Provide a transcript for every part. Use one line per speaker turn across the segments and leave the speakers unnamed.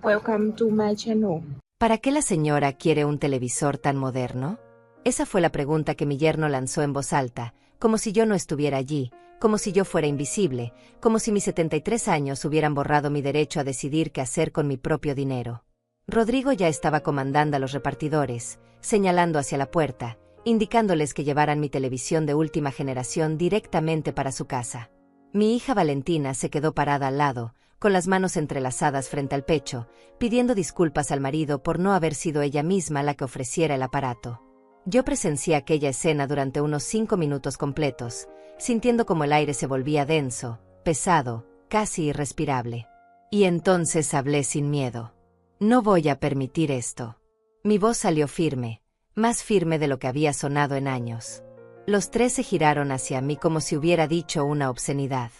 Welcome to my channel.
¿Para qué la señora quiere un televisor tan moderno? Esa fue la pregunta que mi yerno lanzó en voz alta, como si yo no estuviera allí, como si yo fuera invisible, como si mis 73 años hubieran borrado mi derecho a decidir qué hacer con mi propio dinero. Rodrigo ya estaba comandando a los repartidores, señalando hacia la puerta, indicándoles que llevaran mi televisión de última generación directamente para su casa. Mi hija Valentina se quedó parada al lado, con las manos entrelazadas frente al pecho, pidiendo disculpas al marido por no haber sido ella misma la que ofreciera el aparato. Yo presencié aquella escena durante unos 5 minutos completos, sintiendo como el aire se volvía denso, pesado, casi irrespirable. Y entonces hablé sin miedo. No voy a permitir esto. Mi voz salió firme, más firme de lo que había sonado en años. Los tres se giraron hacia mí como si hubiera dicho una obscenidad.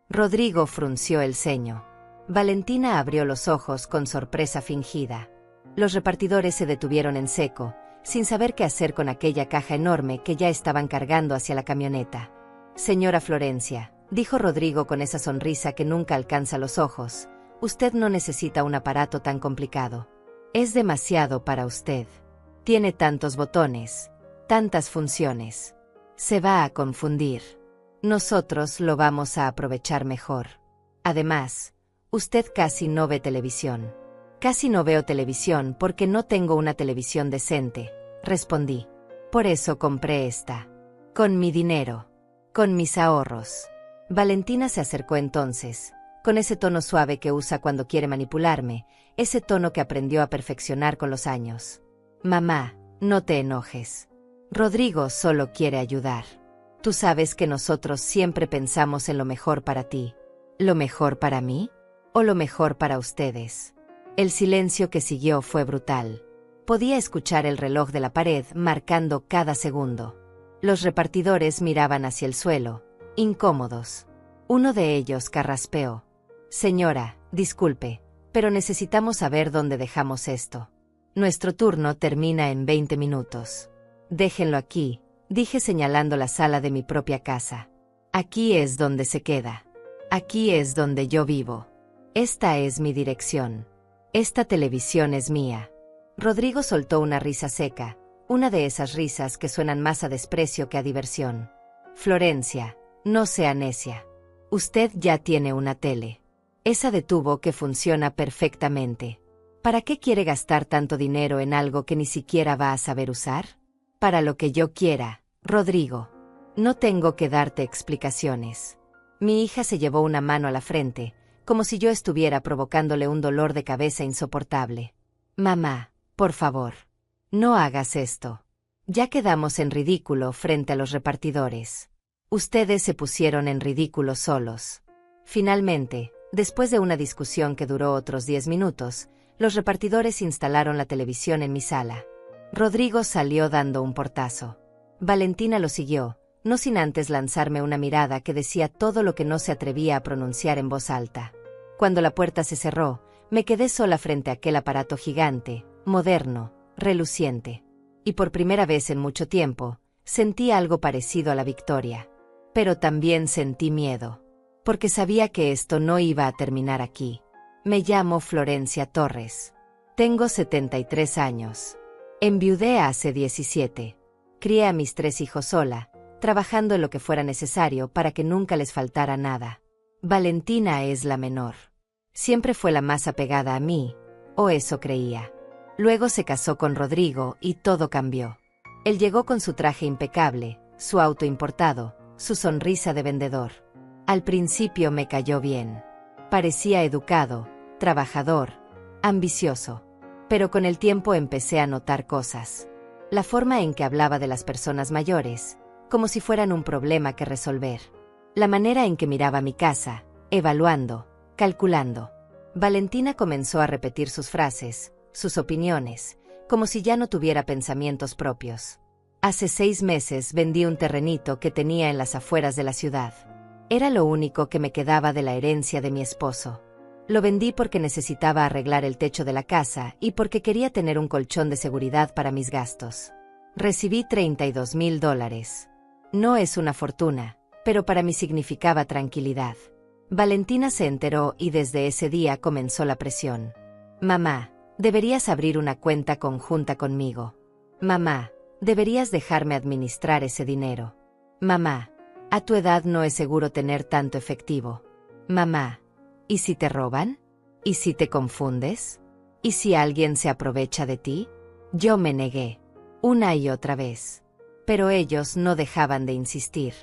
Rodrigo frunció el ceño. Valentina abrió los ojos con sorpresa fingida. Los repartidores se detuvieron en seco, sin saber qué hacer con aquella caja enorme que ya estaban cargando hacia la camioneta. Señora Florencia, dijo Rodrigo con esa sonrisa que nunca alcanza los ojos, usted no necesita un aparato tan complicado. Es demasiado para usted. Tiene tantos botones, tantas funciones. Se va a confundir. Nosotros lo vamos a aprovechar mejor. Además, usted casi no ve televisión. Casi no veo televisión porque no tengo una televisión decente, respondí. Por eso compré esta. Con mi dinero. Con mis ahorros. Valentina se acercó entonces, con ese tono suave que usa cuando quiere manipularme, ese tono que aprendió a perfeccionar con los años. Mamá, no te enojes. Rodrigo solo quiere ayudar. Tú sabes que nosotros siempre pensamos en lo mejor para ti. ¿Lo mejor para mí? ¿O lo mejor para ustedes? El silencio que siguió fue brutal. Podía escuchar el reloj de la pared marcando cada segundo. Los repartidores miraban hacia el suelo, incómodos. Uno de ellos carraspeó. Señora, disculpe, pero necesitamos saber dónde dejamos esto. Nuestro turno termina en 20 minutos. Déjenlo aquí, dije señalando la sala de mi propia casa. Aquí es donde se queda. Aquí es donde yo vivo. Esta es mi dirección. Esta televisión es mía. Rodrigo soltó una risa seca, una de esas risas que suenan más a desprecio que a diversión. Florencia, no sea necia. Usted ya tiene una tele. Esa de tubo que funciona perfectamente. ¿Para qué quiere gastar tanto dinero en algo que ni siquiera va a saber usar? Para lo que yo quiera, Rodrigo. No tengo que darte explicaciones. Mi hija se llevó una mano a la frente, como si yo estuviera provocándole un dolor de cabeza insoportable. Mamá, por favor, no hagas esto. Ya quedamos en ridículo frente a los repartidores. Ustedes se pusieron en ridículo solos. Finalmente, después de una discusión que duró otros 10 minutos, los repartidores instalaron la televisión en mi sala. Rodrigo salió dando un portazo. Valentina lo siguió, no sin antes lanzarme una mirada que decía todo lo que no se atrevía a pronunciar en voz alta. Cuando la puerta se cerró, me quedé sola frente a aquel aparato gigante, moderno, reluciente. Y por primera vez en mucho tiempo, sentí algo parecido a la victoria. Pero también sentí miedo. Porque sabía que esto no iba a terminar aquí. Me llamo Florencia Torres. Tengo 73 años. Enviudé hace 17. Crié a mis 3 hijos sola, trabajando en lo que fuera necesario para que nunca les faltara nada. Valentina es la menor. Siempre fue la más apegada a mí, o eso creía. Luego se casó con Rodrigo y todo cambió. Él llegó con su traje impecable, su auto importado, su sonrisa de vendedor. Al principio me cayó bien. Parecía educado, trabajador, ambicioso. Pero con el tiempo empecé a notar cosas. La forma en que hablaba de las personas mayores, como si fueran un problema que resolver. La manera en que miraba mi casa, evaluando, calculando. Valentina comenzó a repetir sus frases, sus opiniones, como si ya no tuviera pensamientos propios. Hace 6 meses vendí un terrenito que tenía en las afueras de la ciudad. Era lo único que me quedaba de la herencia de mi esposo. Lo vendí porque necesitaba arreglar el techo de la casa y porque quería tener un colchón de seguridad para mis gastos. Recibí $32,000. No es una fortuna, pero para mí significaba tranquilidad. Valentina se enteró y desde ese día comenzó la presión. Mamá, deberías abrir una cuenta conjunta conmigo. Mamá, deberías dejarme administrar ese dinero. Mamá, a tu edad no es seguro tener tanto efectivo. Mamá, ¿y si te roban? ¿Y si te confundes? ¿Y si alguien se aprovecha de ti? Yo me negué, una y otra vez. Pero ellos no dejaban de insistir.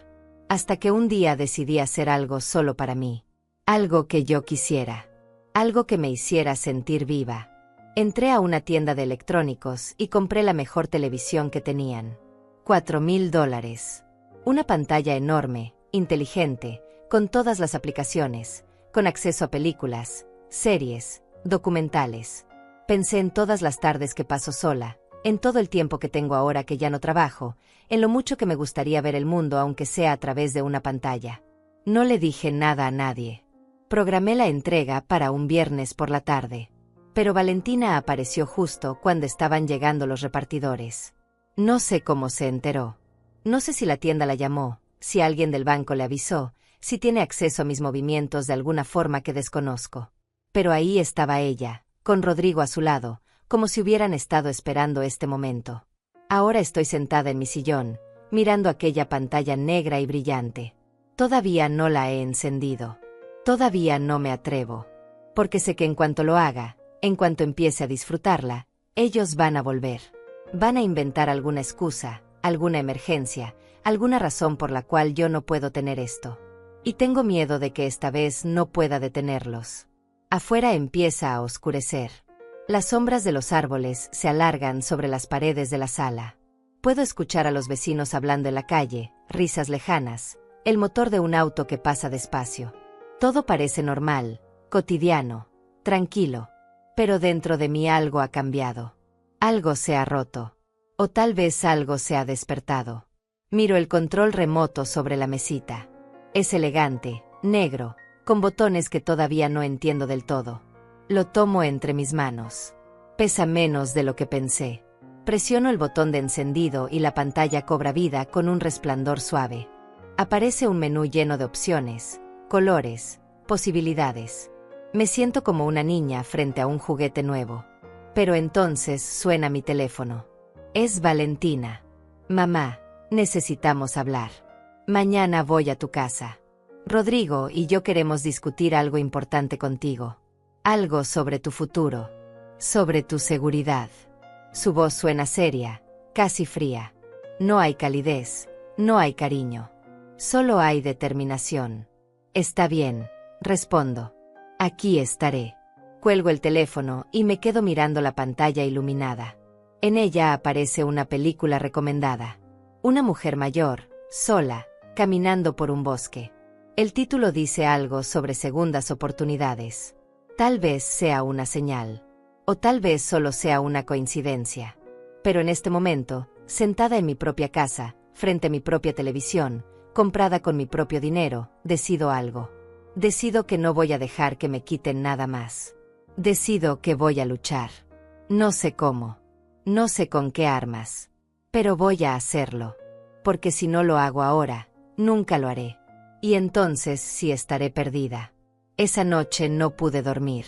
Hasta que un día decidí hacer algo solo para mí. Algo que yo quisiera. Algo que me hiciera sentir viva. Entré a una tienda de electrónicos y compré la mejor televisión que tenían. $4,000. Una pantalla enorme, inteligente, con todas las aplicaciones, con acceso a películas, series, documentales. Pensé en todas las tardes que paso sola, en todo el tiempo que tengo ahora que ya no trabajo, en lo mucho que me gustaría ver el mundo aunque sea a través de una pantalla. No le dije nada a nadie. Programé la entrega para un viernes por la tarde. Pero Valentina apareció justo cuando estaban llegando los repartidores. No sé cómo se enteró. No sé si la tienda la llamó, si alguien del banco le avisó, si tiene acceso a mis movimientos de alguna forma que desconozco. Pero ahí estaba ella, con Rodrigo a su lado, como si hubieran estado esperando este momento. Ahora estoy sentada en mi sillón, mirando aquella pantalla negra y brillante. Todavía no la he encendido. Todavía no me atrevo. Porque sé que en cuanto lo haga, en cuanto empiece a disfrutarla, ellos van a volver. Van a inventar alguna excusa, alguna emergencia, alguna razón por la cual yo no puedo tener esto. Y tengo miedo de que esta vez no pueda detenerlos. Afuera empieza a oscurecer. Las sombras de los árboles se alargan sobre las paredes de la sala. Puedo escuchar a los vecinos hablando en la calle, risas lejanas, el motor de un auto que pasa despacio. Todo parece normal, cotidiano, tranquilo. Pero dentro de mí algo ha cambiado. Algo se ha roto. O tal vez algo se ha despertado. Miro el control remoto sobre la mesita. Es elegante, negro, con botones que todavía no entiendo del todo. Lo tomo entre mis manos. Pesa menos de lo que pensé. Presiono el botón de encendido y la pantalla cobra vida con un resplandor suave. Aparece un menú lleno de opciones, colores, posibilidades. Me siento como una niña frente a un juguete nuevo. Pero entonces suena mi teléfono. Es Valentina. Mamá, necesitamos hablar. Mañana voy a tu casa. Rodrigo y yo queremos discutir algo importante contigo. Algo sobre tu futuro. Sobre tu seguridad. Su voz suena seria, casi fría. No hay calidez, no hay cariño. Solo hay determinación. Está bien, respondo. Aquí estaré. Cuelgo el teléfono y me quedo mirando la pantalla iluminada. En ella aparece una película recomendada. Una mujer mayor, sola, caminando por un bosque. El título dice algo sobre segundas oportunidades. Tal vez sea una señal. O tal vez solo sea una coincidencia. Pero en este momento, sentada en mi propia casa, frente a mi propia televisión, comprada con mi propio dinero, decido algo. Decido que no voy a dejar que me quiten nada más. Decido que voy a luchar. No sé cómo. No sé con qué armas. Pero voy a hacerlo. Porque si no lo hago ahora, nunca lo haré. Y entonces sí estaré perdida. Esa noche no pude dormir.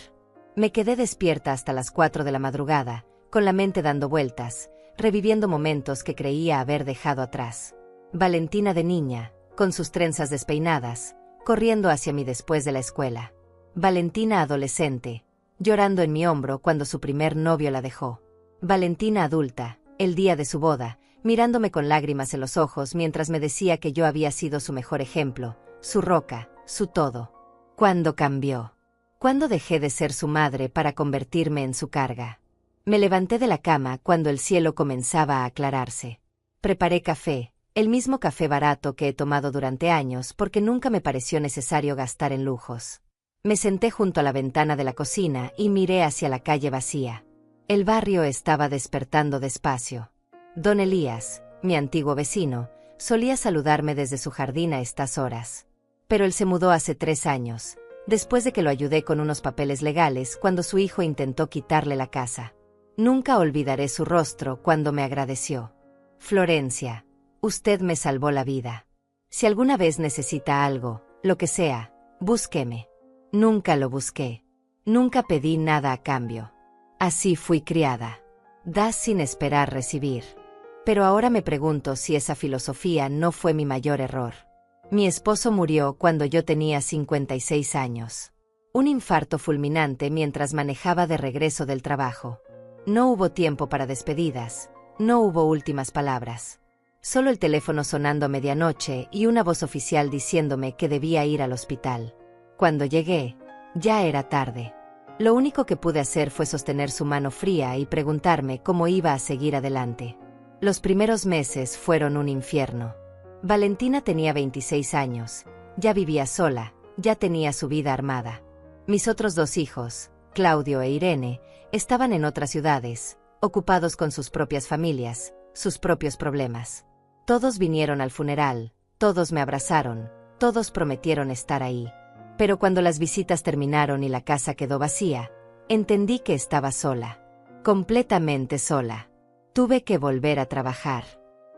Me quedé despierta hasta las 4 de la madrugada, con la mente dando vueltas, reviviendo momentos que creía haber dejado atrás. Valentina de niña, con sus trenzas despeinadas, corriendo hacia mí después de la escuela. Valentina adolescente, llorando en mi hombro cuando su primer novio la dejó. Valentina adulta, el día de su boda, mirándome con lágrimas en los ojos mientras me decía que yo había sido su mejor ejemplo, su roca, su todo. ¿Cuándo cambió? ¿Cuándo dejé de ser su madre para convertirme en su carga? Me levanté de la cama cuando el cielo comenzaba a aclararse. Preparé café, el mismo café barato que he tomado durante años porque nunca me pareció necesario gastar en lujos. Me senté junto a la ventana de la cocina y miré hacia la calle vacía. El barrio estaba despertando despacio. Don Elías, mi antiguo vecino, solía saludarme desde su jardín a estas horas. Pero él se mudó hace 3 años, después de que lo ayudé con unos papeles legales cuando su hijo intentó quitarle la casa. Nunca olvidaré su rostro cuando me agradeció. Florencia, usted me salvó la vida. Si alguna vez necesita algo, lo que sea, búsqueme. Nunca lo busqué. Nunca pedí nada a cambio. Así fui criada. Das sin esperar recibir. Pero ahora me pregunto si esa filosofía no fue mi mayor error. Mi esposo murió cuando yo tenía 56 años. Un infarto fulminante mientras manejaba de regreso del trabajo. No hubo tiempo para despedidas, no hubo últimas palabras. Solo el teléfono sonando a medianoche y una voz oficial diciéndome que debía ir al hospital. Cuando llegué, ya era tarde. Lo único que pude hacer fue sostener su mano fría y preguntarme cómo iba a seguir adelante. Los primeros meses fueron un infierno. Valentina tenía 26 años, ya vivía sola, ya tenía su vida armada. Mis otros 2 hijos, Claudio e Irene, estaban en otras ciudades, ocupados con sus propias familias, sus propios problemas. Todos vinieron al funeral, todos me abrazaron, todos prometieron estar ahí. Pero cuando las visitas terminaron y la casa quedó vacía, entendí que estaba sola. Completamente sola. Tuve que volver a trabajar.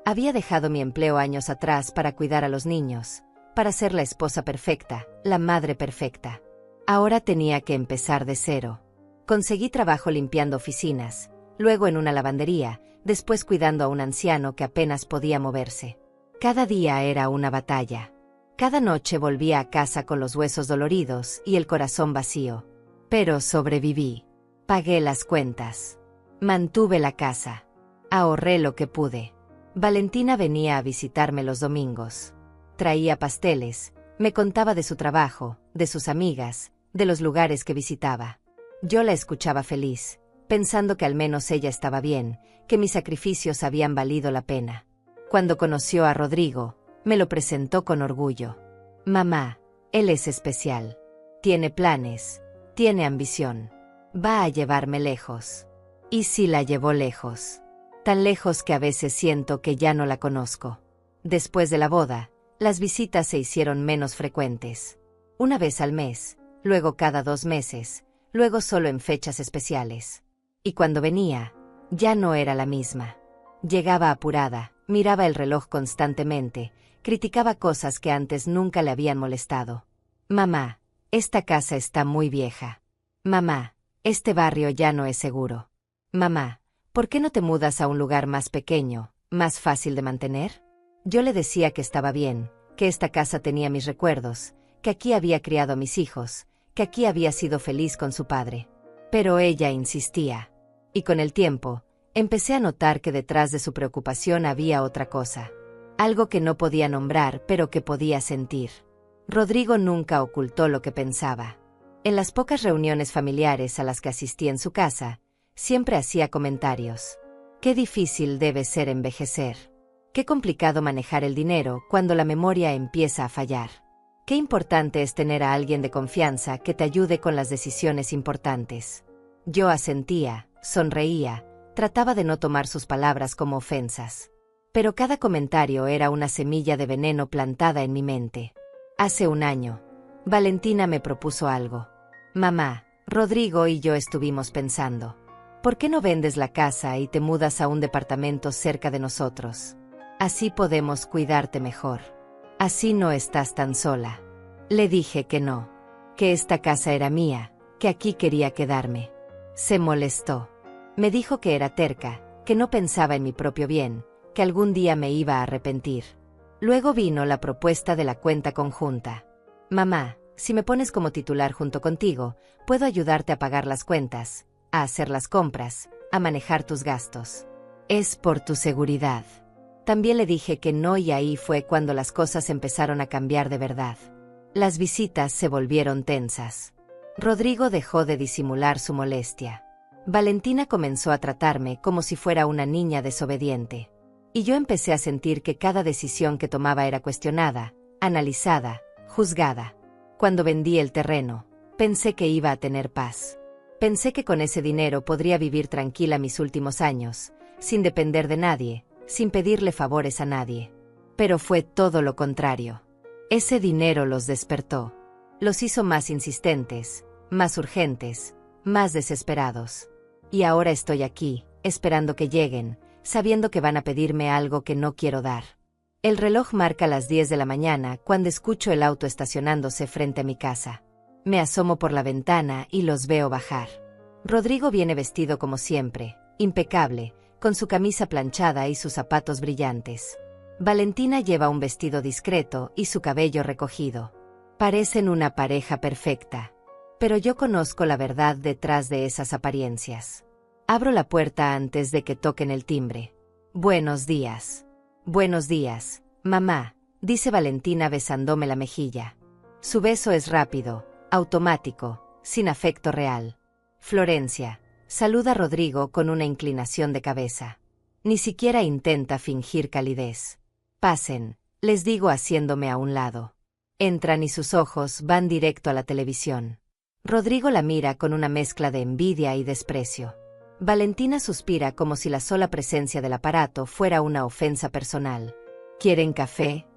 Había dejado mi empleo años atrás para cuidar a los niños, para ser la esposa perfecta, la madre perfecta. Ahora tenía que empezar de cero. Conseguí trabajo limpiando oficinas, luego en una lavandería, después cuidando a un anciano que apenas podía moverse. Cada día era una batalla. Cada noche volvía a casa con los huesos doloridos y el corazón vacío. Pero sobreviví. Pagué las cuentas. Mantuve la casa. Ahorré lo que pude. Valentina venía a visitarme los domingos. Traía pasteles, me contaba de su trabajo, de sus amigas, de los lugares que visitaba. Yo la escuchaba feliz, pensando que al menos ella estaba bien, que mis sacrificios habían valido la pena. Cuando conoció a Rodrigo, me lo presentó con orgullo. Mamá, él es especial. Tiene planes, tiene ambición. Va a llevarme lejos. Y sí la llevó lejos. Tan lejos que a veces siento que ya no la conozco. Después de la boda, las visitas se hicieron menos frecuentes. Una vez al mes, luego cada 2 meses, luego solo en fechas especiales. Y cuando venía, ya no era la misma. Llegaba apurada, miraba el reloj constantemente, criticaba cosas que antes nunca le habían molestado. Mamá, esta casa está muy vieja. Mamá, este barrio ya no es seguro. Mamá, ¿por qué no te mudas a un lugar más pequeño, más fácil de mantener? Yo le decía que estaba bien, que esta casa tenía mis recuerdos, que aquí había criado a mis hijos, que aquí había sido feliz con su padre. Pero ella insistía. Y con el tiempo, empecé a notar que detrás de su preocupación había otra cosa. Algo que no podía nombrar, pero que podía sentir. Rodrigo nunca ocultó lo que pensaba. En las pocas reuniones familiares a las que asistí en su casa, siempre hacía comentarios. Qué difícil debe ser envejecer. Qué complicado manejar el dinero cuando la memoria empieza a fallar. Qué importante es tener a alguien de confianza que te ayude con las decisiones importantes. Yo asentía, sonreía, trataba de no tomar sus palabras como ofensas. Pero cada comentario era una semilla de veneno plantada en mi mente. Hace un año, Valentina me propuso algo. Mamá, Rodrigo y yo estuvimos pensando. ¿Por qué no vendes la casa y te mudas a un departamento cerca de nosotros? Así podemos cuidarte mejor. Así no estás tan sola. Le dije que no, que esta casa era mía, que aquí quería quedarme. Se molestó. Me dijo que era terca, que no pensaba en mi propio bien, que algún día me iba a arrepentir. Luego vino la propuesta de la cuenta conjunta. Mamá, si me pones como titular junto contigo, puedo ayudarte a pagar las cuentas, a hacer las compras, a manejar tus gastos. Es por tu seguridad. También le dije que no y ahí fue cuando las cosas empezaron a cambiar de verdad. Las visitas se volvieron tensas. Rodrigo dejó de disimular su molestia. Valentina comenzó a tratarme como si fuera una niña desobediente. Y yo empecé a sentir que cada decisión que tomaba era cuestionada, analizada, juzgada. Cuando vendí el terreno, pensé que iba a tener paz. Pensé que con ese dinero podría vivir tranquila mis últimos años, sin depender de nadie, sin pedirle favores a nadie. Pero fue todo lo contrario. Ese dinero los despertó. Los hizo más insistentes, más urgentes, más desesperados. Y ahora estoy aquí, esperando que lleguen, sabiendo que van a pedirme algo que no quiero dar. El reloj marca las 10 de la mañana cuando escucho el auto estacionándose frente a mi casa. Me asomo por la ventana y los veo bajar. Rodrigo viene vestido como siempre, impecable, con su camisa planchada y sus zapatos brillantes. Valentina lleva un vestido discreto y su cabello recogido. Parecen una pareja perfecta. Pero yo conozco la verdad detrás de esas apariencias. Abro la puerta antes de que toquen el timbre. Buenos días. Buenos días, mamá, dice Valentina besándome la mejilla. Su beso es rápido, automático, sin afecto real. Florencia, saluda a Rodrigo con una inclinación de cabeza. Ni siquiera intenta fingir calidez. Pasen, les digo haciéndome a un lado. Entran y sus ojos van directo a la televisión. Rodrigo la mira con una mezcla de envidia y desprecio. Valentina suspira como si la sola presencia del aparato fuera una ofensa personal. ¿Quieren café?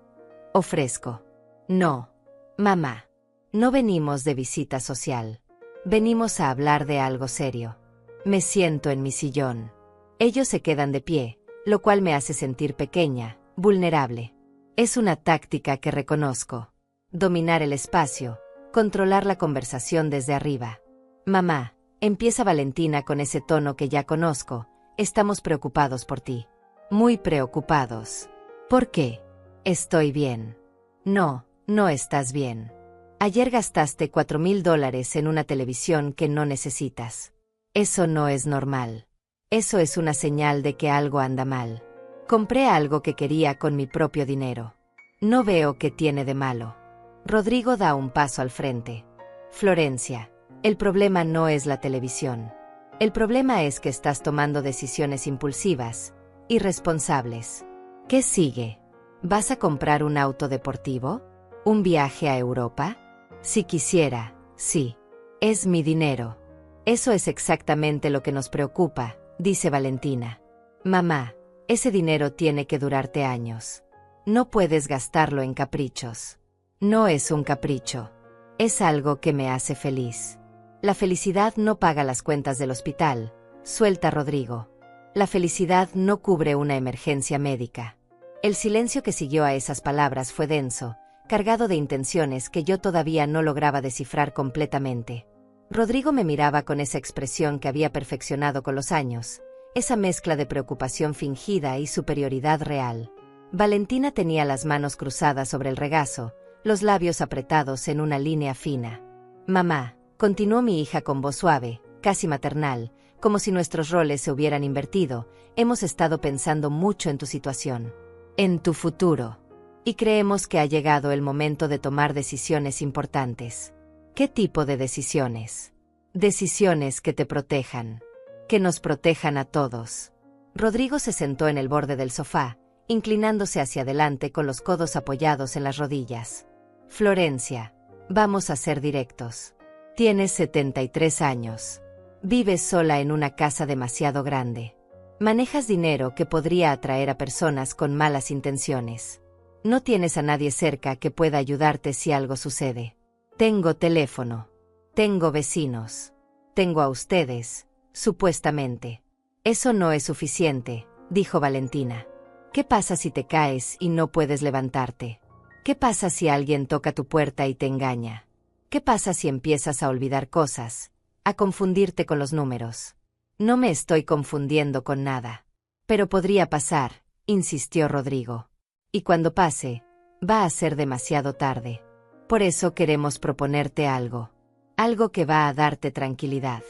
Ofrezco. No, mamá. No venimos de visita social. Venimos a hablar de algo serio. Me siento en mi sillón. Ellos se quedan de pie, lo cual me hace sentir pequeña, vulnerable. Es una táctica que reconozco. Dominar el espacio, controlar la conversación desde arriba. Mamá, empieza Valentina con ese tono que ya conozco, estamos preocupados por ti. Muy preocupados. ¿Por qué? Estoy bien. No, no estás bien. Ayer gastaste $4,000 en una televisión que no necesitas. Eso no es normal. Eso es una señal de que algo anda mal. Compré algo que quería con mi propio dinero. No veo qué tiene de malo. Rodrigo da un paso al frente. Florencia, el problema no es la televisión. El problema es que estás tomando decisiones impulsivas, irresponsables. ¿Qué sigue? ¿Vas a comprar un auto deportivo? ¿Un viaje a Europa? Si quisiera, sí. Es mi dinero. Eso es exactamente lo que nos preocupa, dice Valentina. Mamá, ese dinero tiene que durarte años. No puedes gastarlo en caprichos. No es un capricho. Es algo que me hace feliz. La felicidad no paga las cuentas del hospital, suelta Rodrigo. La felicidad no cubre una emergencia médica. El silencio que siguió a esas palabras fue denso, cargado de intenciones que yo todavía no lograba descifrar completamente. Rodrigo me miraba con esa expresión que había perfeccionado con los años, esa mezcla de preocupación fingida y superioridad real. Valentina tenía las manos cruzadas sobre el regazo, los labios apretados en una línea fina. Mamá, continuó mi hija con voz suave, casi maternal, como si nuestros roles se hubieran invertido, hemos estado pensando mucho en tu situación, en tu futuro. Y creemos que ha llegado el momento de tomar decisiones importantes. ¿Qué tipo de decisiones? Decisiones que te protejan. Que nos protejan a todos. Rodrigo se sentó en el borde del sofá, inclinándose hacia adelante con los codos apoyados en las rodillas. Florencia, vamos a ser directos. Tienes 73 años. Vives sola en una casa demasiado grande. Manejas dinero que podría atraer a personas con malas intenciones. No tienes a nadie cerca que pueda ayudarte si algo sucede. Tengo teléfono. Tengo vecinos. Tengo a ustedes, supuestamente. Eso no es suficiente, dijo Valentina. ¿Qué pasa si te caes y no puedes levantarte? ¿Qué pasa si alguien toca tu puerta y te engaña? ¿Qué pasa si empiezas a olvidar cosas, a confundirte con los números? No me estoy confundiendo con nada. Pero podría pasar, insistió Rodrigo. Y cuando pase, va a ser demasiado tarde. Por eso queremos proponerte algo. Algo que va a darte tranquilidad.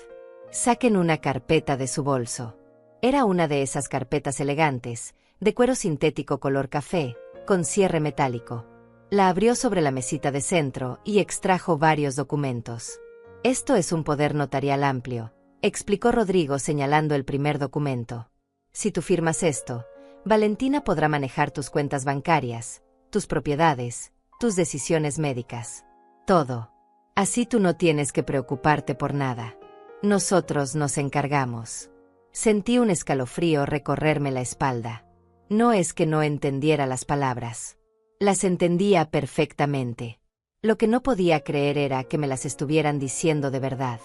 Saquen una carpeta de su bolso. Era una de esas carpetas elegantes, de cuero sintético color café, con cierre metálico. La abrió sobre la mesita de centro y extrajo varios documentos. Esto es un poder notarial amplio, explicó Rodrigo señalando el primer documento. Si tú firmas esto, Valentina podrá manejar tus cuentas bancarias, tus propiedades, tus decisiones médicas. Todo. Así tú no tienes que preocuparte por nada. Nosotros nos encargamos. Sentí un escalofrío recorrerme la espalda. No es que no entendiera las palabras. Las entendía perfectamente. Lo que no podía creer era que me las estuvieran diciendo de verdad.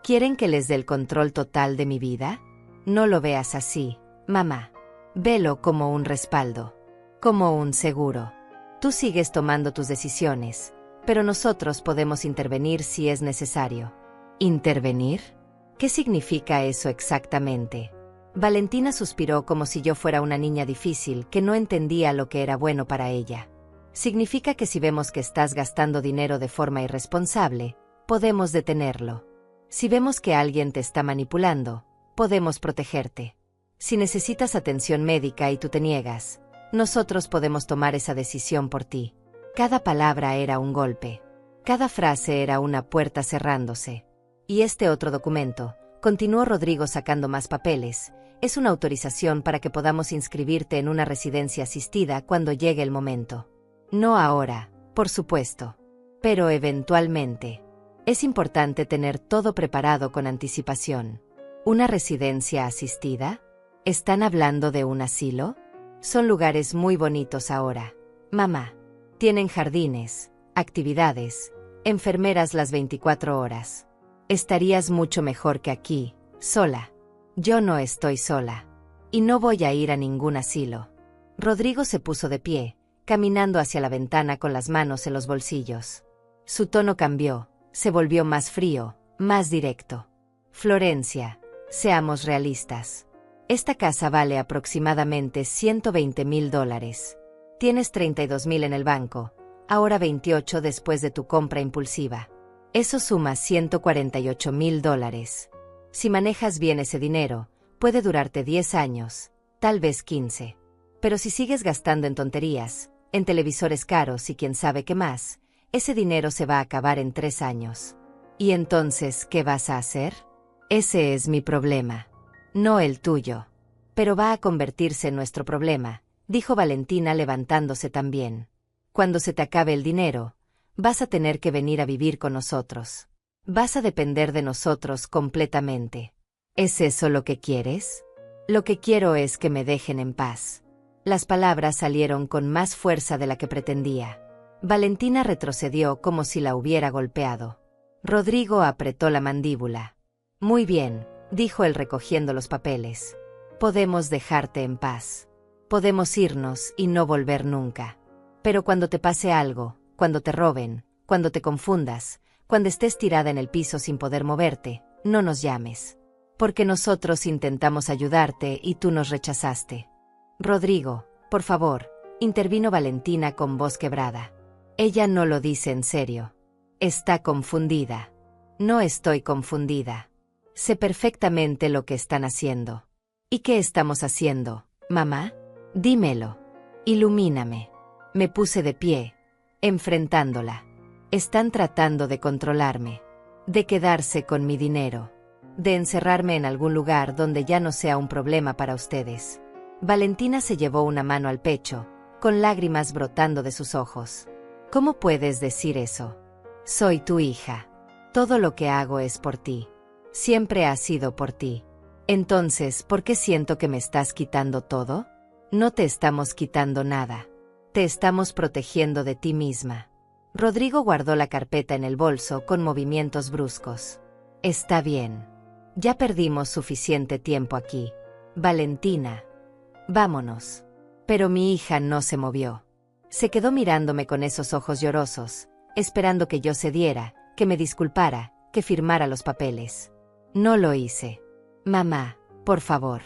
¿Quieren que les dé el control total de mi vida? No lo veas así, mamá. Velo como un respaldo. Como un seguro. Tú sigues tomando tus decisiones, pero nosotros podemos intervenir si es necesario. ¿Intervenir? ¿Qué significa eso exactamente? Valentina suspiró como si yo fuera una niña difícil que no entendía lo que era bueno para ella. Significa que si vemos que estás gastando dinero de forma irresponsable, podemos detenerlo. Si vemos que alguien te está manipulando, podemos protegerte. Si necesitas atención médica y tú te niegas, nosotros podemos tomar esa decisión por ti. Cada palabra era un golpe. Cada frase era una puerta cerrándose. Y este otro documento, continuó Rodrigo sacando más papeles, es una autorización para que podamos inscribirte en una residencia asistida cuando llegue el momento. No ahora, por supuesto. Pero eventualmente. Es importante tener todo preparado con anticipación. ¿Una residencia asistida? ¿Están hablando de un asilo? Son lugares muy bonitos ahora. Mamá. Tienen jardines, actividades, enfermeras las 24 horas. Estarías mucho mejor que aquí, sola. Yo no estoy sola. Y no voy a ir a ningún asilo. Rodrigo se puso de pie, caminando hacia la ventana con las manos en los bolsillos. Su tono cambió, se volvió más frío, más directo. Florencia, seamos realistas. Esta casa vale aproximadamente $120,000. Tienes 32,000 en el banco, ahora 28 después de tu compra impulsiva. Eso suma $148,000. Si manejas bien ese dinero, puede durarte 10 años, tal vez 15. Pero si sigues gastando en tonterías, en televisores caros y quién sabe qué más, ese dinero se va a acabar en 3 años. ¿Y entonces qué vas a hacer? Ese es mi problema. No el tuyo. Pero va a convertirse en nuestro problema, dijo Valentina levantándose también. Cuando se te acabe el dinero, vas a tener que venir a vivir con nosotros. Vas a depender de nosotros completamente. ¿Es eso lo que quieres? Lo que quiero es que me dejen en paz. Las palabras salieron con más fuerza de la que pretendía. Valentina retrocedió como si la hubiera golpeado. Rodrigo apretó la mandíbula. Muy bien, dijo él recogiendo los papeles. Podemos dejarte en paz. Podemos irnos y no volver nunca. Pero cuando te pase algo, cuando te roben, cuando te confundas, cuando estés tirada en el piso sin poder moverte, no nos llames. Porque nosotros intentamos ayudarte y tú nos rechazaste. Rodrigo, por favor, intervino Valentina con voz quebrada. Ella no lo dice en serio. Está confundida. No estoy confundida. Sé perfectamente lo que están haciendo. ¿Y qué estamos haciendo, mamá? Dímelo. Ilumíname. Me puse de pie, enfrentándola. Están tratando de controlarme, de quedarse con mi dinero, de encerrarme en algún lugar donde ya no sea un problema para ustedes. Valentina se llevó una mano al pecho, con lágrimas brotando de sus ojos. ¿Cómo puedes decir eso? Soy tu hija. Todo lo que hago es por ti. Siempre ha sido por ti. Entonces, ¿por qué siento que me estás quitando todo? No te estamos quitando nada. Te estamos protegiendo de ti misma. Rodrigo guardó la carpeta en el bolso con movimientos bruscos. Está bien. Ya perdimos suficiente tiempo aquí. Valentina. Vámonos. Pero mi hija no se movió. Se quedó mirándome con esos ojos llorosos, esperando que yo cediera, que me disculpara, que firmara los papeles. No lo hice. Mamá, por favor.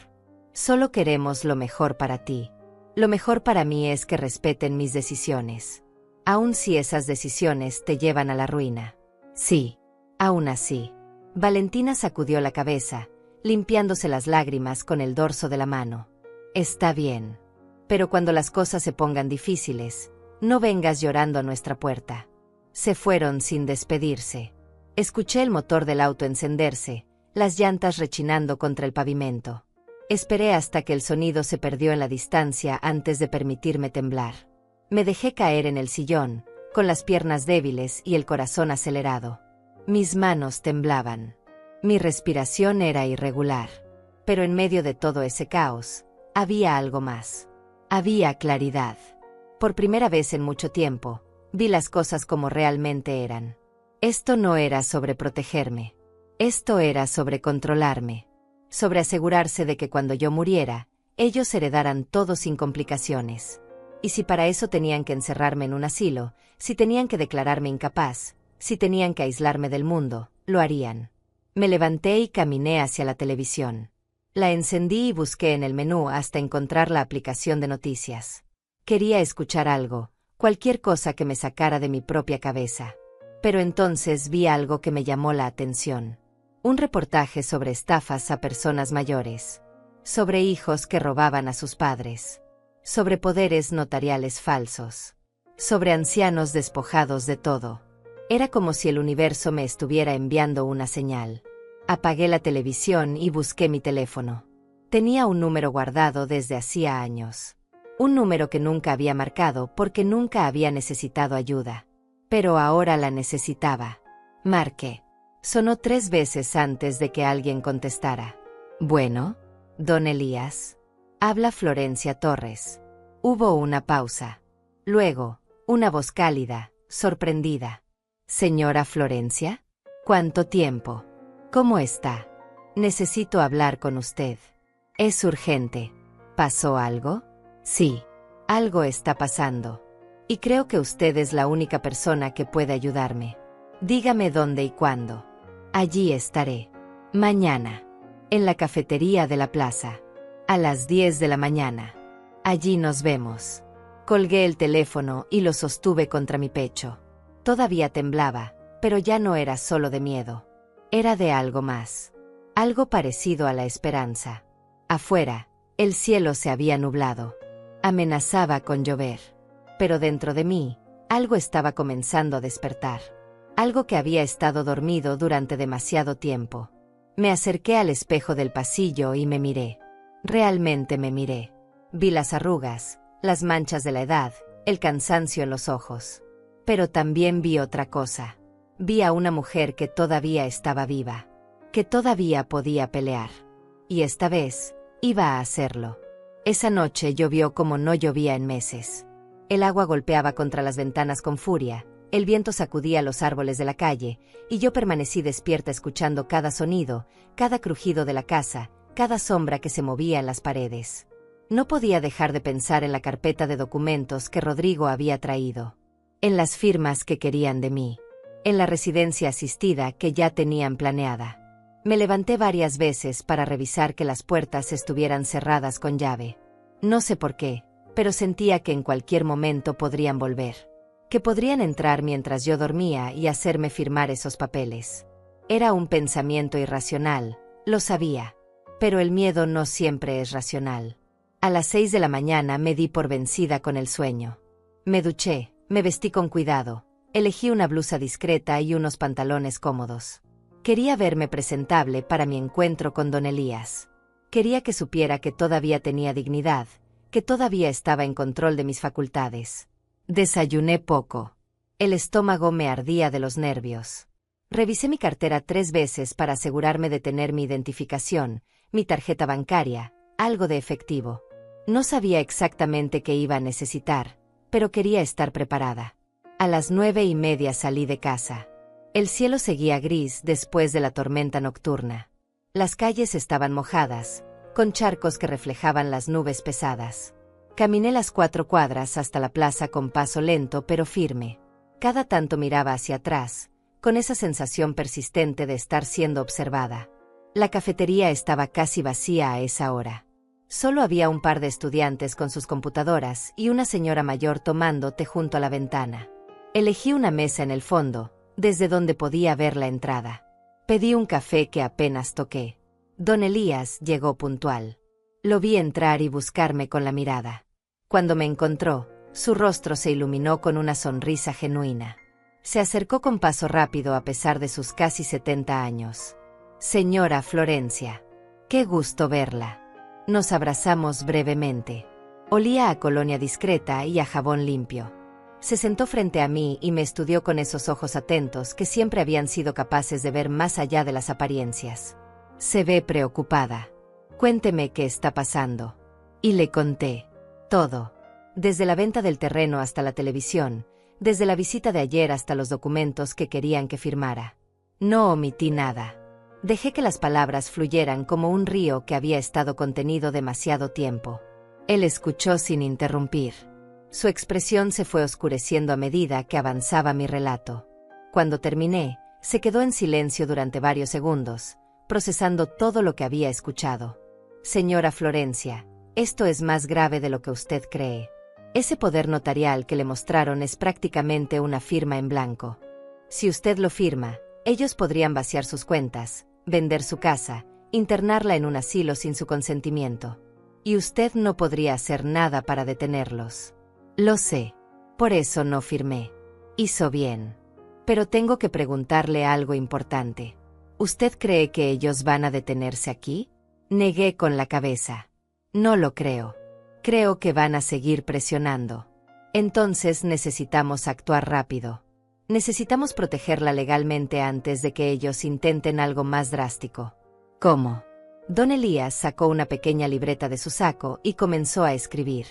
Solo queremos lo mejor para ti. Lo mejor para mí es que respeten mis decisiones. Aun si esas decisiones te llevan a la ruina. Sí. Aún así. Valentina sacudió la cabeza, limpiándose las lágrimas con el dorso de la mano. Está bien. Pero cuando las cosas se pongan difíciles, no vengas llorando a nuestra puerta. Se fueron sin despedirse. Escuché el motor del auto encenderse, las llantas rechinando contra el pavimento. Esperé hasta que el sonido se perdió en la distancia antes de permitirme temblar. Me dejé caer en el sillón, con las piernas débiles y el corazón acelerado. Mis manos temblaban. Mi respiración era irregular. Pero en medio de todo ese caos, había algo más. Había claridad. Por primera vez en mucho tiempo, vi las cosas como realmente eran. Esto no era sobre protegerme. Esto era sobre controlarme. Sobre asegurarse de que cuando yo muriera, ellos heredaran todo sin complicaciones. Y si para eso tenían que encerrarme en un asilo, si tenían que declararme incapaz, si tenían que aislarme del mundo, lo harían. Me levanté y caminé hacia la televisión. La encendí y busqué en el menú hasta encontrar la aplicación de noticias. Quería escuchar algo, cualquier cosa que me sacara de mi propia cabeza. Pero entonces vi algo que me llamó la atención. Un reportaje sobre estafas a personas mayores. Sobre hijos que robaban a sus padres. Sobre poderes notariales falsos. Sobre ancianos despojados de todo. Era como si el universo me estuviera enviando una señal. Apagué la televisión y busqué mi teléfono. Tenía un número guardado desde hacía años. Un número que nunca había marcado porque nunca había necesitado ayuda. Pero ahora la necesitaba. Marqué. Sonó 3 veces antes de que alguien contestara. Bueno, don Elías. Habla Florencia Torres. Hubo una pausa. Luego, una voz cálida, sorprendida. Señora Florencia, ¿cuánto tiempo? ¿Cómo está? Necesito hablar con usted. Es urgente. ¿Pasó algo? Sí, algo está pasando. Y creo que usted es la única persona que puede ayudarme. Dígame dónde y cuándo. Allí estaré. Mañana. En la cafetería de la plaza. A las 10 de la mañana. Allí nos vemos. Colgué el teléfono y lo sostuve contra mi pecho. Todavía temblaba, pero ya no era solo de miedo. Era de algo más. Algo parecido a la esperanza. Afuera, el cielo se había nublado. Amenazaba con llover. Pero dentro de mí, algo estaba comenzando a despertar. Algo que había estado dormido durante demasiado tiempo. Me acerqué al espejo del pasillo y me miré. Realmente me miré. Vi las arrugas, las manchas de la edad, el cansancio en los ojos. Pero también vi otra cosa. Vi a una mujer que todavía estaba viva. Que todavía podía pelear. Y esta vez, iba a hacerlo. Esa noche llovió como no llovía en meses. El agua golpeaba contra las ventanas con furia, el viento sacudía los árboles de la calle, y yo permanecí despierta escuchando cada sonido, cada crujido de la casa, cada sombra que se movía en las paredes. No podía dejar de pensar en la carpeta de documentos que Rodrigo había traído. En las firmas que querían de mí. En la residencia asistida que ya tenían planeada. Me levanté varias veces para revisar que las puertas estuvieran cerradas con llave. No sé por qué, pero sentía que en cualquier momento podrían volver. Que podrían entrar mientras yo dormía y hacerme firmar esos papeles. Era un pensamiento irracional, lo sabía. Pero el miedo no siempre es racional. A las 6 de la mañana me di por vencida con el sueño. Me duché, me vestí con cuidado, elegí una blusa discreta y unos pantalones cómodos. Quería verme presentable para mi encuentro con don Elías. Quería que supiera que todavía tenía dignidad, que todavía estaba en control de mis facultades. Desayuné poco. El estómago me ardía de los nervios. Revisé mi cartera 3 veces para asegurarme de tener mi identificación, mi tarjeta bancaria, algo de efectivo. No sabía exactamente qué iba a necesitar, pero quería estar preparada. A las 9:30 salí de casa. El cielo seguía gris después de la tormenta nocturna. Las calles estaban mojadas, con charcos que reflejaban las nubes pesadas. Caminé las 4 cuadras hasta la plaza con paso lento pero firme. Cada tanto miraba hacia atrás, con esa sensación persistente de estar siendo observada. La cafetería estaba casi vacía a esa hora. Solo había un par de estudiantes con sus computadoras y una señora mayor tomando té junto a la ventana. Elegí una mesa en el fondo, desde donde podía ver la entrada. Pedí un café que apenas toqué. Don Elías llegó puntual. Lo vi entrar y buscarme con la mirada. Cuando me encontró, su rostro se iluminó con una sonrisa genuina. Se acercó con paso rápido a pesar de sus casi 70 años. Señora Florencia. Qué gusto verla. Nos abrazamos brevemente. Olía a colonia discreta y a jabón limpio. Se sentó frente a mí y me estudió con esos ojos atentos que siempre habían sido capaces de ver más allá de las apariencias. Se ve preocupada. Cuénteme qué está pasando. Y le conté. Todo. Desde la venta del terreno hasta la televisión, desde la visita de ayer hasta los documentos que querían que firmara. No omití nada. Dejé que las palabras fluyeran como un río que había estado contenido demasiado tiempo. Él escuchó sin interrumpir. Su expresión se fue oscureciendo a medida que avanzaba mi relato. Cuando terminé, Se quedó en silencio durante varios segundos, procesando todo lo que había escuchado. Señora Florencia, esto es más grave de lo que usted cree. Ese poder notarial que le mostraron es prácticamente una firma en blanco. Si usted lo firma, ellos podrían vaciar sus cuentas, vender su casa, internarla en un asilo sin su consentimiento. Y usted no podría hacer nada para detenerlos. Lo sé. Por eso no firmé. Hizo bien. Pero tengo que preguntarle algo importante. ¿Usted cree que ellos van a detenerse aquí? Negué con la cabeza. No lo creo. Creo que van a seguir presionando. Entonces necesitamos actuar rápido. Necesitamos protegerla legalmente antes de que ellos intenten algo más drástico. ¿Cómo? Don Elías sacó una pequeña libreta de su saco y comenzó a escribir.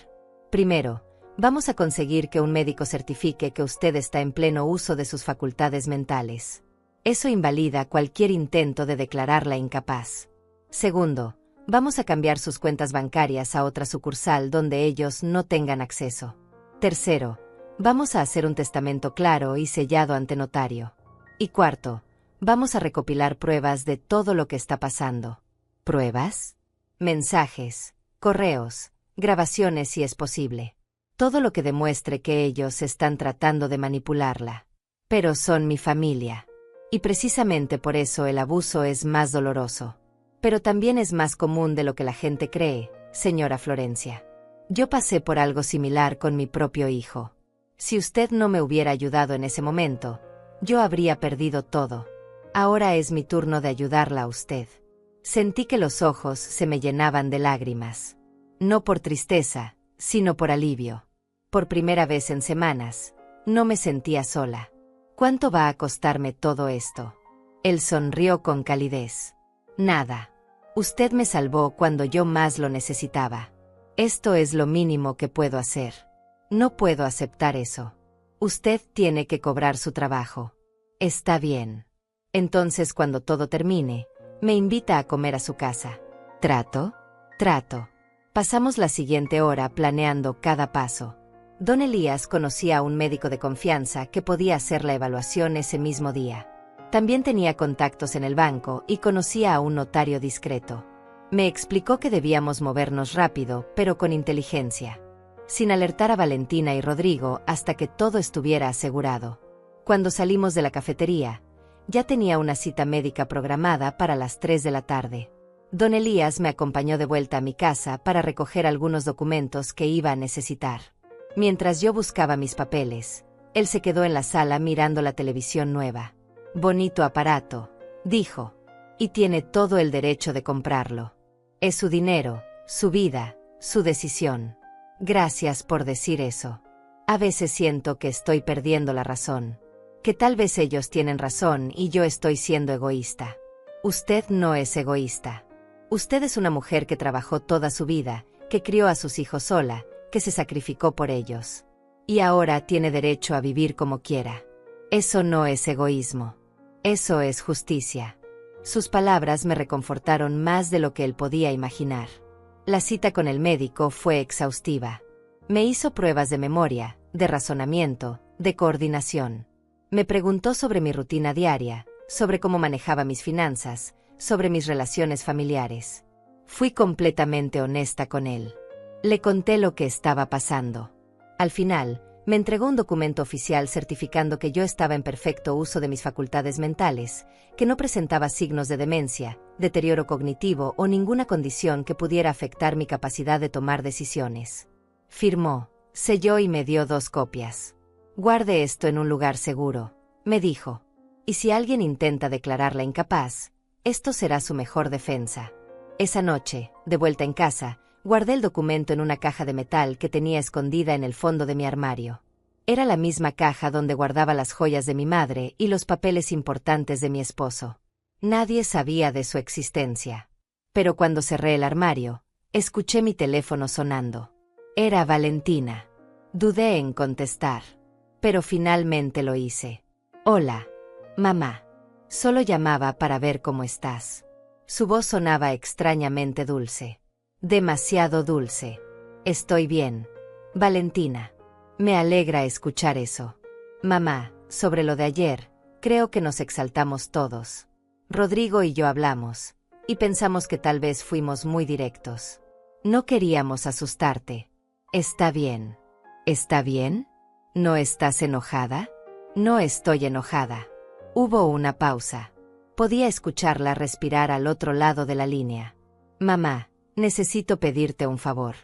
Primero, vamos a conseguir que un médico certifique que usted está en pleno uso de sus facultades mentales. Eso invalida cualquier intento de declararla incapaz. Segundo, vamos a cambiar sus cuentas bancarias a otra sucursal donde ellos no tengan acceso. Tercero, vamos a hacer un testamento claro y sellado ante notario. Y cuarto, vamos a recopilar pruebas de todo lo que está pasando. ¿Pruebas? Mensajes, correos, grabaciones si es posible. Todo lo que demuestre que ellos están tratando de manipularla. Pero son mi familia. Y precisamente por eso el abuso es más doloroso. Pero también es más común de lo que la gente cree, señora Florencia. Yo pasé por algo similar con mi propio hijo. Si usted no me hubiera ayudado en ese momento, yo habría perdido todo. Ahora es mi turno de ayudarla a usted. Sentí que los ojos se me llenaban de lágrimas. No por tristeza, sino por alivio. Por primera vez en semanas, no me sentía sola. ¿Cuánto va a costarme todo esto? Él sonrió con calidez. Nada. Usted me salvó cuando yo más lo necesitaba. Esto es lo mínimo que puedo hacer. No puedo aceptar eso. Usted tiene que cobrar su trabajo. Está bien. Entonces, cuando todo termine, me invita a comer a su casa. ¿Trato? Trato. Pasamos la siguiente hora planeando cada paso. Don Elías conocía a un médico de confianza que podía hacer la evaluación ese mismo día. También tenía contactos en el banco y conocía a un notario discreto. Me explicó que debíamos movernos rápido, pero con inteligencia, sin alertar a Valentina y Rodrigo hasta que todo estuviera asegurado. Cuando salimos de la cafetería, ya tenía una cita médica programada para las 3 de la tarde. Don Elías me acompañó de vuelta a mi casa para recoger algunos documentos que iba a necesitar. Mientras yo buscaba mis papeles, él se quedó en la sala mirando la televisión nueva. Bonito aparato, dijo, y tiene todo el derecho de comprarlo. Es su dinero, su vida, su decisión. Gracias por decir eso. A veces siento que estoy perdiendo la razón. Que tal vez ellos tienen razón y yo estoy siendo egoísta. Usted no es egoísta. Usted es una mujer que trabajó toda su vida, que crió a sus hijos sola, que se sacrificó por ellos. Y ahora tiene derecho a vivir como quiera. Eso no es egoísmo. Eso es justicia. Sus palabras me reconfortaron más de lo que él podía imaginar. La cita con el médico fue exhaustiva. Me hizo pruebas de memoria, de razonamiento, de coordinación. Me preguntó sobre mi rutina diaria, sobre cómo manejaba mis finanzas, sobre mis relaciones familiares. Fui completamente honesta con él. Le conté lo que estaba pasando. Al final, me entregó un documento oficial certificando que yo estaba en perfecto uso de mis facultades mentales, que no presentaba signos de demencia, deterioro cognitivo o ninguna condición que pudiera afectar mi capacidad de tomar decisiones. Firmó, selló y me dio 2 copias. Guarde esto en un lugar seguro, me dijo. Y si alguien intenta declararla incapaz, esto será su mejor defensa. Esa noche, de vuelta en casa, guardé el documento en una caja de metal que tenía escondida en el fondo de mi armario. Era la misma caja donde guardaba las joyas de mi madre y los papeles importantes de mi esposo. Nadie sabía de su existencia. Pero cuando cerré el armario, escuché mi teléfono sonando. Era Valentina. Dudé en contestar. Pero finalmente lo hice. Hola, mamá. Solo llamaba para ver cómo estás. Su voz sonaba extrañamente dulce. Demasiado dulce. Estoy bien, Valentina. Me alegra escuchar eso. Mamá, sobre lo de ayer, Creo que nos exaltamos todos. Rodrigo y yo hablamos, y pensamos que tal vez fuimos muy directos. No queríamos asustarte. Está bien. ¿Está bien? ¿No estás enojada? No estoy enojada. Hubo una pausa. Podía escucharla respirar al otro lado de la línea. Mamá, necesito pedirte un favor.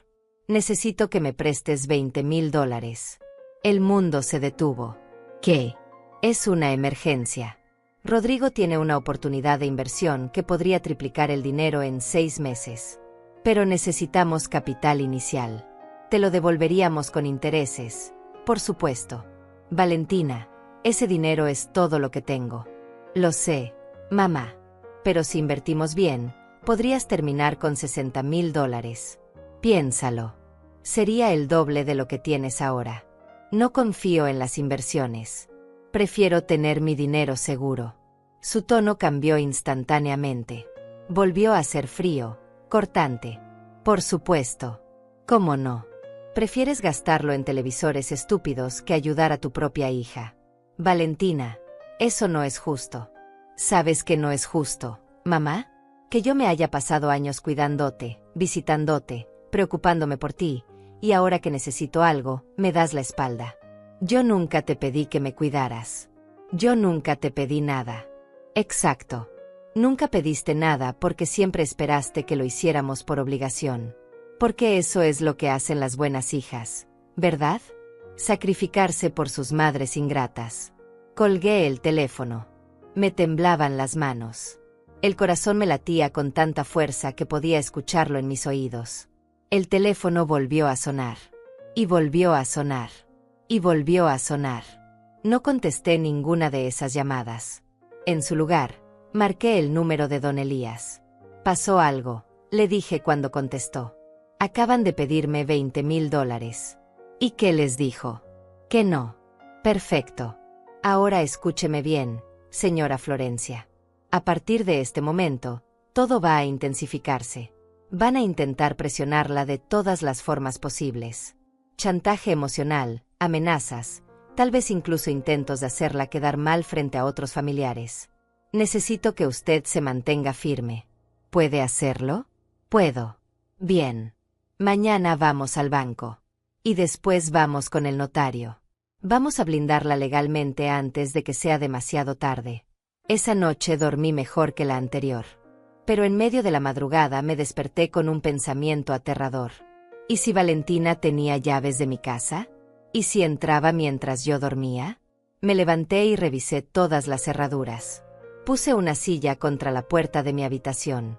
Necesito que me prestes $20,000. El mundo se detuvo. ¿Qué? Es una emergencia. Rodrigo tiene una oportunidad de inversión que podría triplicar el dinero en 6 meses. Pero necesitamos capital inicial. Te lo devolveríamos con intereses, por supuesto. Valentina, ese dinero es todo lo que tengo. Lo sé, mamá. Pero si invertimos bien, podrías terminar con $60,000. Piénsalo. Sería el doble de lo que tienes ahora. No confío en las inversiones. Prefiero tener mi dinero seguro. Su tono cambió instantáneamente. Volvió a ser frío, cortante. Por supuesto. ¿Cómo no? Prefieres gastarlo en televisores estúpidos que ayudar a tu propia hija. Valentina, eso no es justo. ¿Sabes que no es justo, mamá? Que yo me haya pasado años cuidándote, visitándote, preocupándome por ti, y ahora que necesito algo, me das la espalda. Yo nunca te pedí que me cuidaras. Yo nunca te pedí nada. Exacto. Nunca pediste nada porque siempre esperaste que lo hiciéramos por obligación. Porque eso es lo que hacen las buenas hijas, ¿verdad? Sacrificarse por sus madres ingratas. Colgué el teléfono. Me temblaban las manos. El corazón me latía con tanta fuerza que podía escucharlo en mis oídos. El teléfono volvió a sonar. Y volvió a sonar. Y volvió a sonar. No contesté ninguna de esas llamadas. En su lugar, marqué el número de don Elías. Pasó algo, le dije cuando contestó. Acaban de pedirme $20,000. ¿Y qué les dijo? Que no. Perfecto. Ahora escúcheme bien, señora Florencia. A partir de este momento, todo va a intensificarse. Van a intentar presionarla de todas las formas posibles. Chantaje emocional, amenazas, tal vez incluso intentos de hacerla quedar mal frente a otros familiares. Necesito que usted se mantenga firme. ¿Puede hacerlo? Puedo. Bien. Mañana vamos al banco. Y después vamos con el notario. Vamos a blindarla legalmente antes de que sea demasiado tarde. Esa noche dormí mejor que la anterior. Pero en medio de la madrugada me desperté con un pensamiento aterrador. ¿Y si Valentina tenía llaves de mi casa? ¿Y si entraba mientras yo dormía? Me levanté y revisé todas las cerraduras. Puse una silla contra la puerta de mi habitación.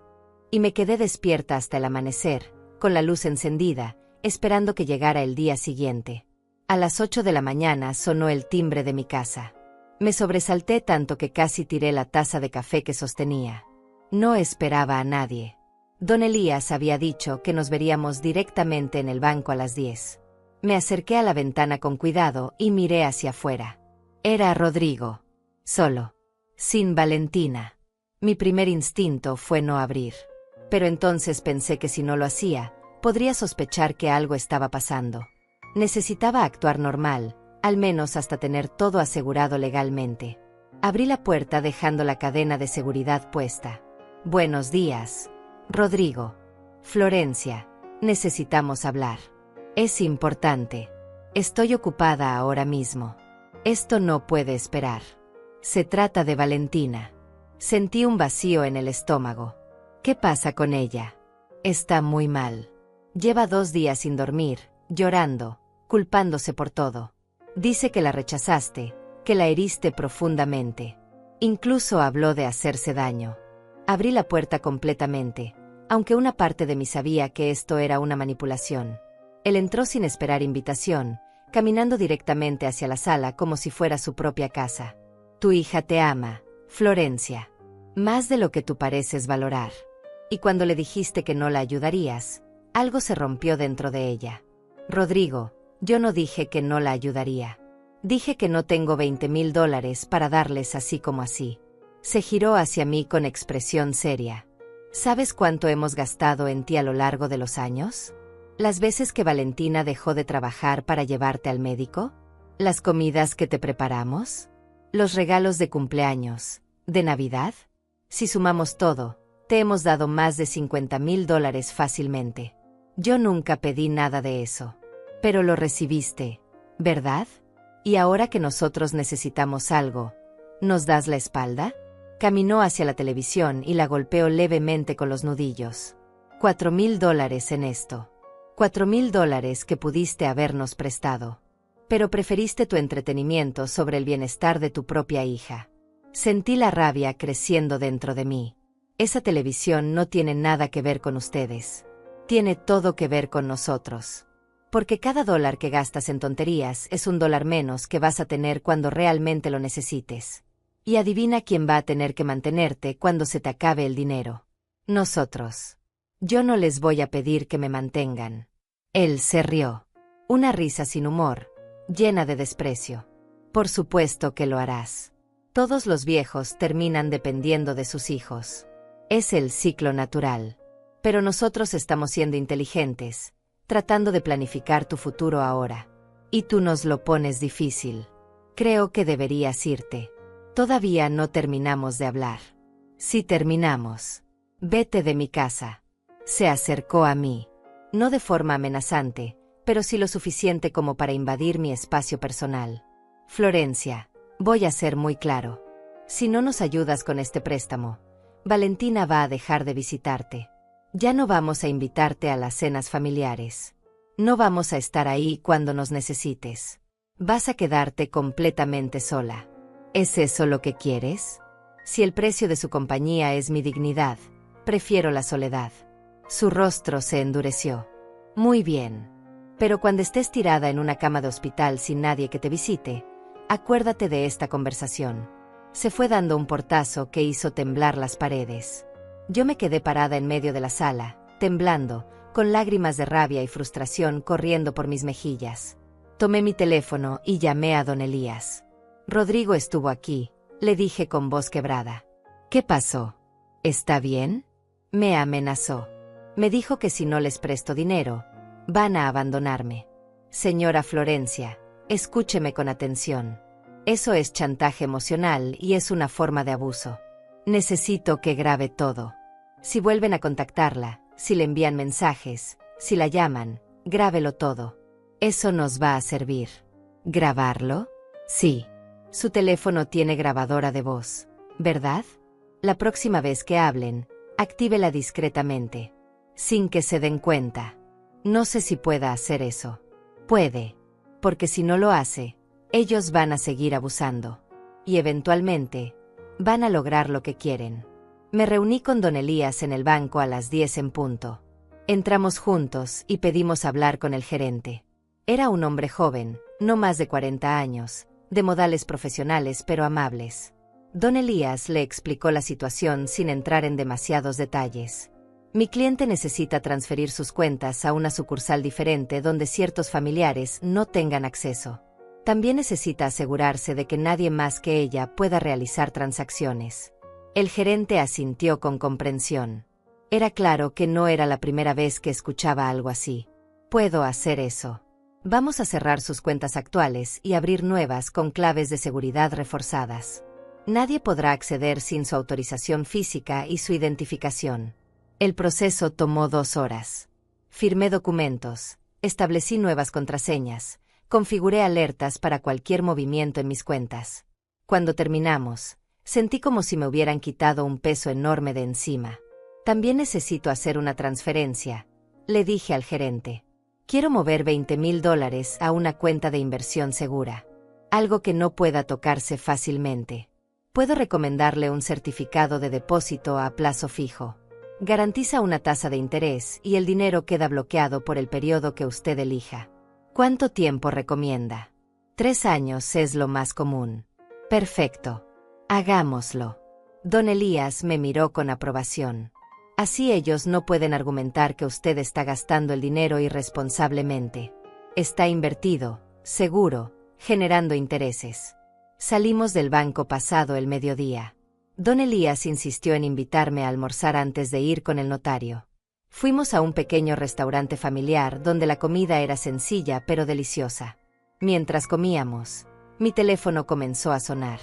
Y me quedé despierta hasta el amanecer, con la luz encendida, esperando que llegara el día siguiente. A las 8 de la mañana sonó el timbre de mi casa. Me sobresalté tanto que casi tiré la taza de café que sostenía. No esperaba a nadie. Don Elías había dicho que nos veríamos directamente en el banco a las 10. Me acerqué a la ventana con cuidado y miré hacia afuera. Era Rodrigo. Solo. Sin Valentina. Mi primer instinto fue no abrir. Pero entonces pensé que si no lo hacía, podría sospechar que algo estaba pasando. Necesitaba actuar normal, al menos hasta tener todo asegurado legalmente. Abrí la puerta dejando la cadena de seguridad puesta. Buenos días, Rodrigo. Florencia, necesitamos hablar. Es importante. Estoy ocupada ahora mismo. Esto no puede esperar. Se trata de Valentina. Sentí un vacío en el estómago. ¿Qué pasa con ella? Está muy mal. Lleva 2 días sin dormir, llorando, culpándose por todo. Dice que la rechazaste, que la heriste profundamente. Incluso habló de hacerse daño. Abrí la puerta completamente, aunque una parte de mí sabía que esto era una manipulación. Él entró sin esperar invitación, caminando directamente hacia la sala como si fuera su propia casa. Tu hija te ama, Florencia. Más de lo que tú pareces valorar. Y cuando le dijiste que no la ayudarías, algo se rompió dentro de ella. Rodrigo, yo no dije que no la ayudaría. Dije que no tengo $20,000 para darles así como así. Se giró hacia mí con expresión seria. ¿Sabes cuánto hemos gastado en ti a lo largo de los años? ¿Las veces que Valentina dejó de trabajar para llevarte al médico? ¿Las comidas que te preparamos? Los regalos de cumpleaños, de Navidad. Si sumamos todo, te hemos dado más de $50,000 fácilmente. Yo nunca pedí nada de eso. Pero lo recibiste, ¿verdad? Y ahora que nosotros necesitamos algo, ¿nos das la espalda? Caminó hacia la televisión y la golpeó levemente con los nudillos. $4,000 en esto. $4,000 que pudiste habernos prestado. Pero preferiste tu entretenimiento sobre el bienestar de tu propia hija. Sentí la rabia creciendo dentro de mí. Esa televisión no tiene nada que ver con ustedes. Tiene todo que ver con nosotros. Porque cada dólar que gastas en tonterías es un dólar menos que vas a tener cuando realmente lo necesites. Y adivina quién va a tener que mantenerte cuando se te acabe el dinero. Nosotros. Yo no les voy a pedir que me mantengan. Él se rió. Una risa sin humor, llena de desprecio. Por supuesto que lo harás. Todos los viejos terminan dependiendo de sus hijos. Es el ciclo natural. Pero nosotros estamos siendo inteligentes, tratando de planificar tu futuro ahora. Y tú nos lo pones difícil. Creo que deberías irte. Todavía no terminamos de hablar. Si terminamos, vete de mi casa. Se acercó a mí. No de forma amenazante, pero sí lo suficiente como para invadir mi espacio personal. Florencia, voy a ser muy claro. Si no nos ayudas con este préstamo, Valentina va a dejar de visitarte. Ya no vamos a invitarte a las cenas familiares. No vamos a estar ahí cuando nos necesites. Vas a quedarte completamente sola. ¿Es eso lo que quieres? Si el precio de su compañía es mi dignidad, prefiero la soledad. Su rostro se endureció. Muy bien. Pero cuando estés tirada en una cama de hospital sin nadie que te visite, acuérdate de esta conversación. Se fue dando un portazo que hizo temblar las paredes. Yo me quedé parada en medio de la sala, temblando, con lágrimas de rabia y frustración corriendo por mis mejillas. Tomé mi teléfono y llamé a don Elías. Rodrigo estuvo aquí, le dije con voz quebrada. ¿Qué pasó? ¿Está bien? Me amenazó. Me dijo que si no les presto dinero, van a abandonarme. Señora Florencia, escúcheme con atención. Eso es chantaje emocional y es una forma de abuso. Necesito que grabe todo. Si vuelven a contactarla, si le envían mensajes, si la llaman, grábelo todo. Eso nos va a servir. ¿Grabarlo? Sí. Su teléfono tiene grabadora de voz, ¿verdad? La próxima vez que hablen, actívela discretamente, sin que se den cuenta. No sé si pueda hacer eso. Puede, porque si no lo hace, ellos van a seguir abusando. Y eventualmente, van a lograr lo que quieren. Me reuní con don Elías en el banco a las 10 en punto. Entramos juntos y pedimos hablar con el gerente. Era un hombre joven, no más de 40 años, de modales profesionales pero amables. Don Elías le explicó la situación sin entrar en demasiados detalles. Mi cliente necesita transferir sus cuentas a una sucursal diferente donde ciertos familiares no tengan acceso. También necesita asegurarse de que nadie más que ella pueda realizar transacciones. El gerente asintió con comprensión. Era claro que no era la primera vez que escuchaba algo así. Puedo hacer eso. Vamos a cerrar sus cuentas actuales y abrir nuevas con claves de seguridad reforzadas. Nadie podrá acceder sin su autorización física y su identificación. El proceso tomó 2 horas. Firmé documentos, establecí nuevas contraseñas, configuré alertas para cualquier movimiento en mis cuentas. Cuando terminamos, sentí como si me hubieran quitado un peso enorme de encima. También necesito hacer una transferencia, le dije al gerente. Quiero mover $20,000 a una cuenta de inversión segura. Algo que no pueda tocarse fácilmente. Puedo recomendarle un certificado de depósito a plazo fijo. Garantiza una tasa de interés y el dinero queda bloqueado por el periodo que usted elija. ¿Cuánto tiempo recomienda? 3 años es lo más común. Perfecto. Hagámoslo. Don Elías me miró con aprobación. Así ellos no pueden argumentar que usted está gastando el dinero irresponsablemente. Está invertido, seguro, generando intereses. Salimos del banco pasado el mediodía. Don Elías insistió en invitarme a almorzar antes de ir con el notario. Fuimos a un pequeño restaurante familiar donde la comida era sencilla pero deliciosa. Mientras comíamos, mi teléfono comenzó a sonar.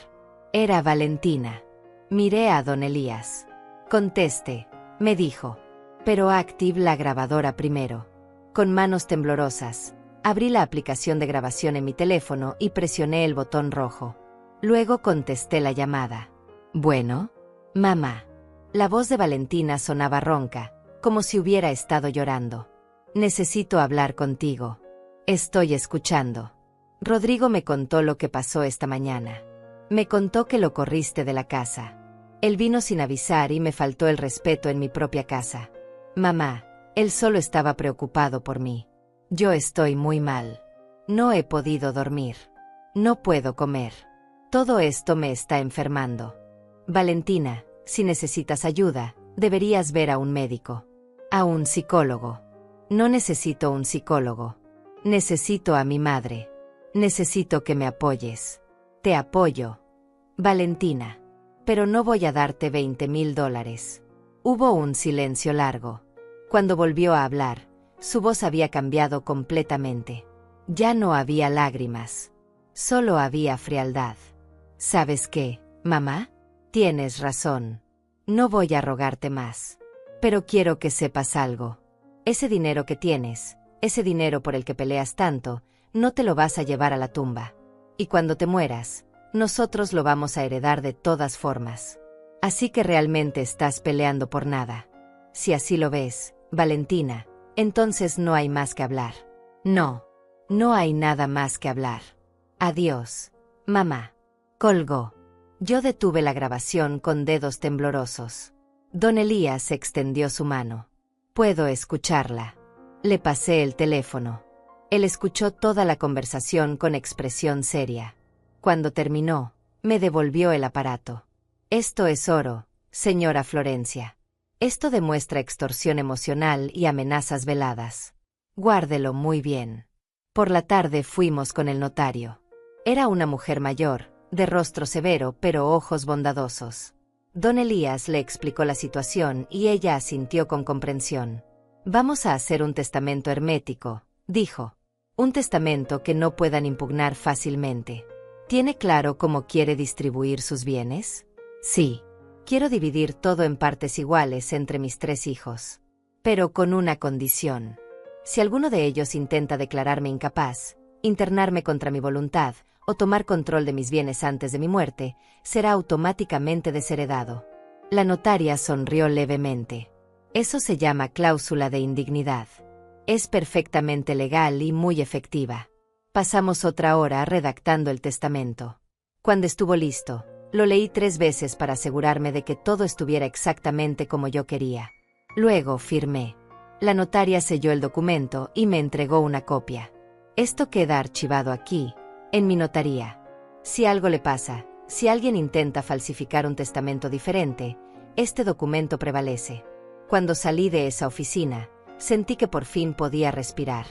Era Valentina. Miré a don Elías. Conteste, me dijo. Pero active la grabadora primero. Con manos temblorosas, abrí la aplicación de grabación en mi teléfono y presioné el botón rojo. Luego contesté la llamada. Bueno, mamá. La voz de Valentina sonaba ronca, como si hubiera estado llorando. Necesito hablar contigo. Estoy escuchando. Rodrigo me contó lo que pasó esta mañana. Me contó que lo corriste de la casa. Él vino sin avisar y me faltó el respeto en mi propia casa. Mamá, él solo estaba preocupado por mí. Yo estoy muy mal. No he podido dormir. No puedo comer. Todo esto me está enfermando. Valentina, si necesitas ayuda, deberías ver a un médico. A un psicólogo. No necesito un psicólogo. Necesito a mi madre. Necesito que me apoyes. Te apoyo. Valentina. Pero no voy a darte $20,000. Hubo un silencio largo. Cuando volvió a hablar, su voz había cambiado completamente. Ya no había lágrimas. Solo había frialdad. ¿Sabes qué, mamá? Tienes razón. No voy a rogarte más. Pero quiero que sepas algo. Ese dinero que tienes, ese dinero por el que peleas tanto, no te lo vas a llevar a la tumba. Y cuando te mueras, nosotros lo vamos a heredar de todas formas. Así que realmente estás peleando por nada. Si así lo ves, Valentina, entonces no hay más que hablar. No, no hay nada más que hablar. Adiós, mamá. Colgó. Yo detuve la grabación con dedos temblorosos. Don Elías extendió su mano. Puedo escucharla. Le pasé el teléfono. Él escuchó toda la conversación con expresión seria. Cuando terminó, me devolvió el aparato. Esto es oro, señora Florencia. Esto demuestra extorsión emocional y amenazas veladas. Guárdelo muy bien. Por la tarde fuimos con el notario. Era una mujer mayor, de rostro severo pero ojos bondadosos. Don Elías le explicó la situación y ella asintió con comprensión. Vamos a hacer un testamento hermético, dijo. Un testamento que no puedan impugnar fácilmente. ¿Tiene claro cómo quiere distribuir sus bienes? Sí. Quiero dividir todo en partes iguales entre mis 3 hijos. Pero con una condición. Si alguno de ellos intenta declararme incapaz, internarme contra mi voluntad, o tomar control de mis bienes antes de mi muerte, será automáticamente desheredado. La notaria sonrió levemente. Eso se llama cláusula de indignidad. Es perfectamente legal y muy efectiva. Pasamos otra hora redactando el testamento. Cuando estuvo listo, lo leí 3 veces para asegurarme de que todo estuviera exactamente como yo quería. Luego firmé. La notaria selló el documento y me entregó una copia. Esto queda archivado aquí, en mi notaría. Si algo le pasa, si alguien intenta falsificar un testamento diferente, este documento prevalece. Cuando salí de esa oficina, sentí que por fin podía respirar.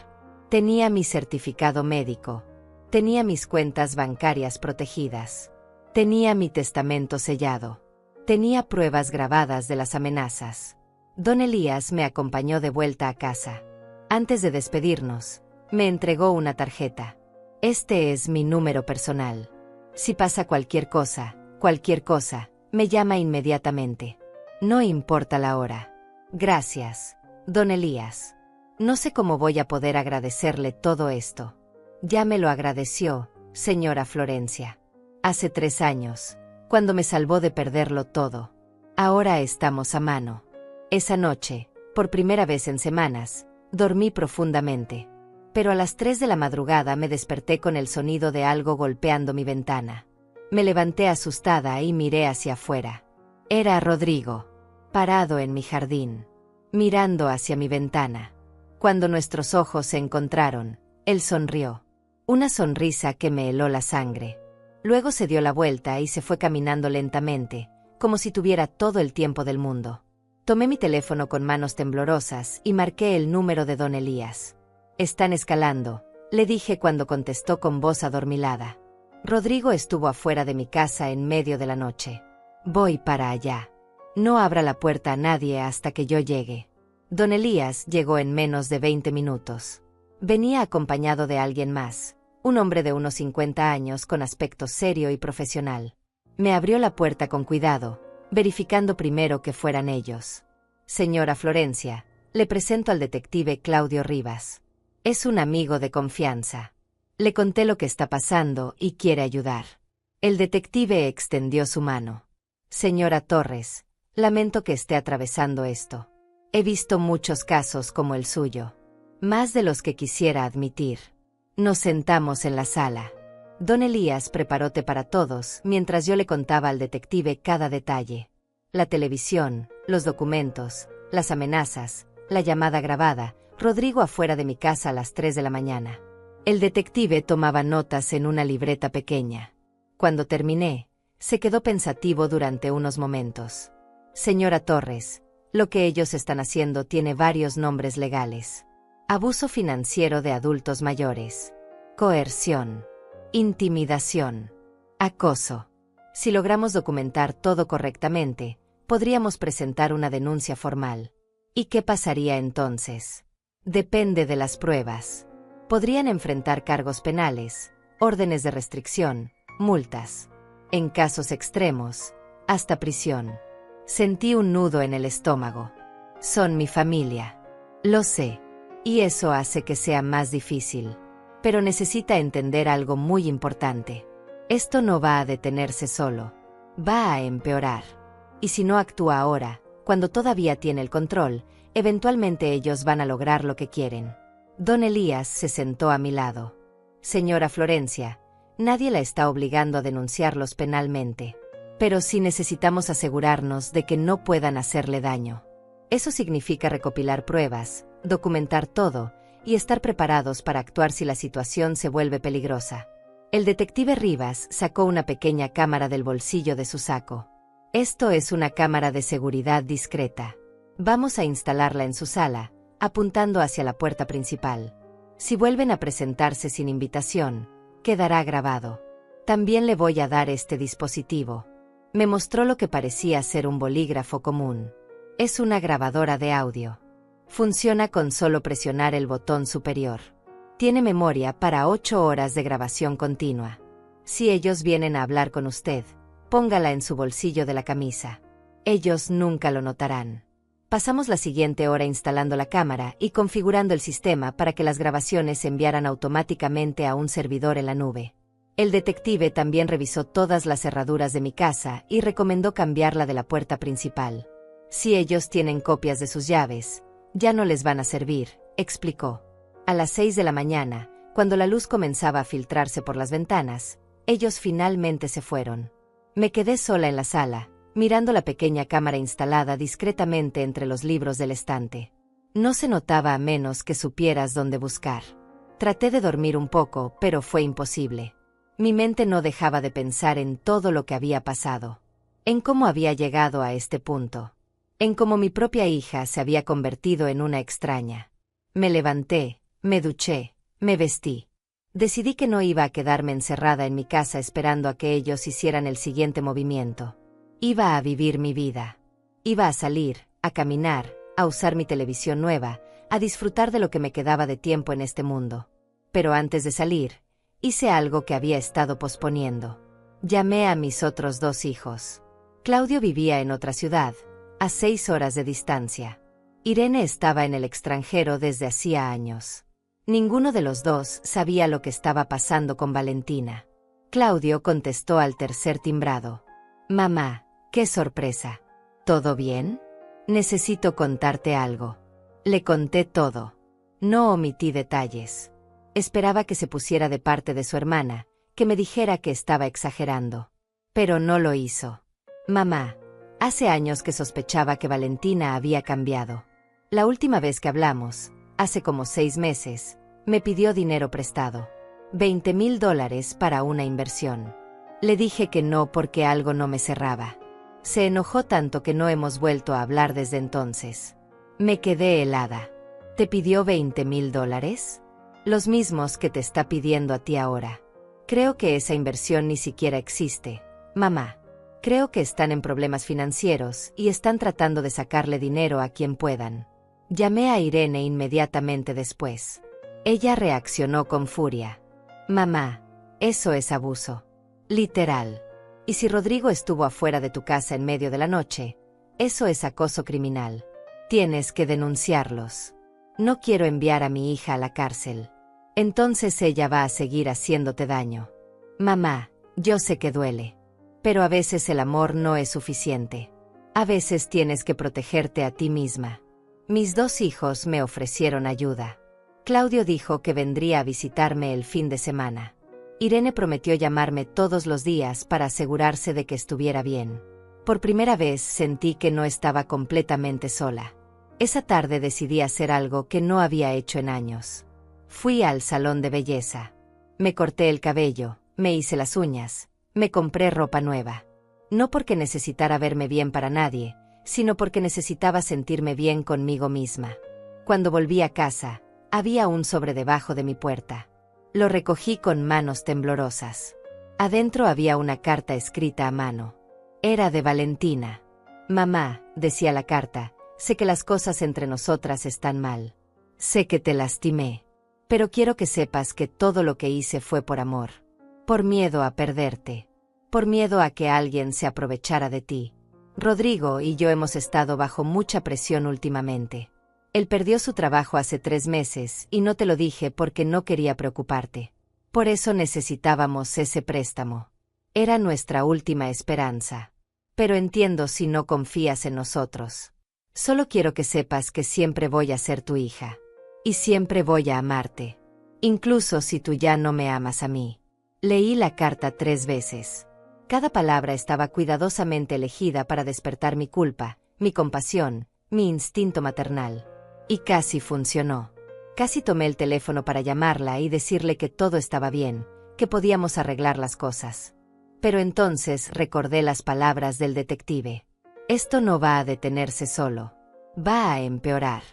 Tenía mi certificado médico. Tenía mis cuentas bancarias protegidas. Tenía mi testamento sellado. Tenía pruebas grabadas de las amenazas. Don Elías me acompañó de vuelta a casa. Antes de despedirnos, me entregó una tarjeta. Este es mi número personal. Si pasa cualquier cosa, me llama inmediatamente. No importa la hora. Gracias, don Elías. No sé cómo voy a poder agradecerle todo esto. Ya me lo agradeció, señora Florencia. Hace 3 años, cuando me salvó de perderlo todo. Ahora estamos a mano. Esa noche, por primera vez en semanas, dormí profundamente. Pero a las 3 de la madrugada me desperté con el sonido de algo golpeando mi ventana. Me levanté asustada y miré hacia afuera. Era Rodrigo, parado en mi jardín, mirando hacia mi ventana. Cuando nuestros ojos se encontraron, él sonrió. Una sonrisa que me heló la sangre. Luego se dio la vuelta y se fue caminando lentamente, como si tuviera todo el tiempo del mundo. Tomé mi teléfono con manos temblorosas y marqué el número de don Elías. Están escalando, le dije cuando contestó con voz adormilada. Rodrigo estuvo afuera de mi casa en medio de la noche. Voy para allá. No abra la puerta a nadie hasta que yo llegue. Don Elías llegó en menos de 20 minutos. Venía acompañado de alguien más, un hombre de unos 50 años con aspecto serio y profesional. Me abrió la puerta con cuidado, verificando primero que fueran ellos. Señora Florencia, le presento al detective Claudio Rivas. Es un amigo de confianza. Le conté lo que está pasando y quiere ayudar. El detective extendió su mano. Señora Torres, lamento que esté atravesando esto. He visto muchos casos como el suyo. Más de los que quisiera admitir. Nos sentamos en la sala. Don Elías preparó té para todos mientras yo le contaba al detective cada detalle. La televisión, los documentos, las amenazas, la llamada grabada, Rodrigo afuera de mi casa a las 3 de la mañana. El detective tomaba notas en una libreta pequeña. Cuando terminé, se quedó pensativo durante unos momentos. Señora Torres, lo que ellos están haciendo tiene varios nombres legales. Abuso financiero de adultos mayores. Coerción. Intimidación. Acoso. Si logramos documentar todo correctamente, podríamos presentar una denuncia formal. ¿Y qué pasaría entonces? Depende de las pruebas. Podrían enfrentar cargos penales, órdenes de restricción, multas. En casos extremos, hasta prisión. Sentí un nudo en el estómago. Son mi familia. Lo sé. Y eso hace que sea más difícil. Pero necesita entender algo muy importante. Esto no va a detenerse solo. Va a empeorar. Y si no actúa ahora, cuando todavía tiene el control, eventualmente ellos van a lograr lo que quieren. Don Elías se sentó a mi lado. Señora Florencia, nadie la está obligando a denunciarlos penalmente. Pero sí necesitamos asegurarnos de que no puedan hacerle daño. Eso significa recopilar pruebas, documentar todo, y estar preparados para actuar si la situación se vuelve peligrosa. El detective Rivas sacó una pequeña cámara del bolsillo de su saco. Esto es una cámara de seguridad discreta. Vamos a instalarla en su sala, apuntando hacia la puerta principal. Si vuelven a presentarse sin invitación, quedará grabado. También le voy a dar este dispositivo. Me mostró lo que parecía ser un bolígrafo común. Es una grabadora de audio. Funciona con solo presionar el botón superior. Tiene memoria para 8 horas de grabación continua. Si ellos vienen a hablar con usted, póngala en su bolsillo de la camisa. Ellos nunca lo notarán. Pasamos la siguiente hora instalando la cámara y configurando el sistema para que las grabaciones se enviaran automáticamente a un servidor en la nube. El detective también revisó todas las cerraduras de mi casa y recomendó cambiarla de la puerta principal. Si ellos tienen copias de sus llaves, ya no les van a servir, explicó. A las 6 de la mañana, cuando la luz comenzaba a filtrarse por las ventanas, ellos finalmente se fueron. Me quedé sola en la sala, mirando la pequeña cámara instalada discretamente entre los libros del estante. No se notaba a menos que supieras dónde buscar. Traté de dormir un poco, pero fue imposible. Mi mente no dejaba de pensar en todo lo que había pasado. En cómo había llegado a este punto. En cómo mi propia hija se había convertido en una extraña. Me levanté, me duché, me vestí. Decidí que no iba a quedarme encerrada en mi casa esperando a que ellos hicieran el siguiente movimiento. Iba a vivir mi vida. Iba a salir, a caminar, a usar mi televisión nueva, a disfrutar de lo que me quedaba de tiempo en este mundo. Pero antes de salir, hice algo que había estado posponiendo. Llamé a mis otros 2 hijos. Claudio vivía en otra ciudad, a 6 horas de distancia. Irene estaba en el extranjero desde hacía años. Ninguno de los dos sabía lo que estaba pasando con Valentina. Claudio contestó al tercer timbrado. Mamá, qué sorpresa. ¿Todo bien? Necesito contarte algo. Le conté todo. No omití detalles. Esperaba que se pusiera de parte de su hermana, que me dijera que estaba exagerando. Pero no lo hizo. Mamá, hace años que sospechaba que Valentina había cambiado. La última vez que hablamos, hace como 6 meses, me pidió dinero prestado. $20,000 para una inversión. Le dije que no porque algo no me cerraba. Se enojó tanto que no hemos vuelto a hablar desde entonces. Me quedé helada. ¿Te pidió $20,000? Los mismos que te está pidiendo a ti ahora. Creo que esa inversión ni siquiera existe, mamá. Creo que están en problemas financieros y están tratando de sacarle dinero a quien puedan. Llamé a Irene inmediatamente después. Ella reaccionó con furia. Mamá, eso es abuso. Literal. Y si Rodrigo estuvo afuera de tu casa en medio de la noche, eso es acoso criminal. Tienes que denunciarlos. No quiero enviar a mi hija a la cárcel. Entonces ella va a seguir haciéndote daño. Mamá, yo sé que duele. Pero a veces el amor no es suficiente. A veces tienes que protegerte a ti misma. Mis 2 hijos me ofrecieron ayuda. Claudio dijo que vendría a visitarme el fin de semana. Irene prometió llamarme todos los días para asegurarse de que estuviera bien. Por primera vez sentí que no estaba completamente sola. Esa tarde decidí hacer algo que no había hecho en años. Fui al salón de belleza. Me corté el cabello, me hice las uñas, me compré ropa nueva. No porque necesitara verme bien para nadie, sino porque necesitaba sentirme bien conmigo misma. Cuando volví a casa, había un sobre debajo de mi puerta. Lo recogí con manos temblorosas. Adentro había una carta escrita a mano. Era de Valentina. Mamá, decía la carta, sé que las cosas entre nosotras están mal. Sé que te lastimé. Pero quiero que sepas que todo lo que hice fue por amor. Por miedo a perderte. Por miedo a que alguien se aprovechara de ti. Rodrigo y yo hemos estado bajo mucha presión últimamente. Él perdió su trabajo hace 3 meses y no te lo dije porque no quería preocuparte. Por eso necesitábamos ese préstamo. Era nuestra última esperanza. Pero entiendo si no confías en nosotros. Solo quiero que sepas que siempre voy a ser tu hija. Y siempre voy a amarte. Incluso si tú ya no me amas a mí. Leí la carta 3 veces. Cada palabra estaba cuidadosamente elegida para despertar mi culpa, mi compasión, mi instinto maternal. Y casi funcionó. Casi tomé el teléfono para llamarla y decirle que todo estaba bien, que podíamos arreglar las cosas. Pero entonces recordé las palabras del detective. Esto no va a detenerse solo. Va a empeorar.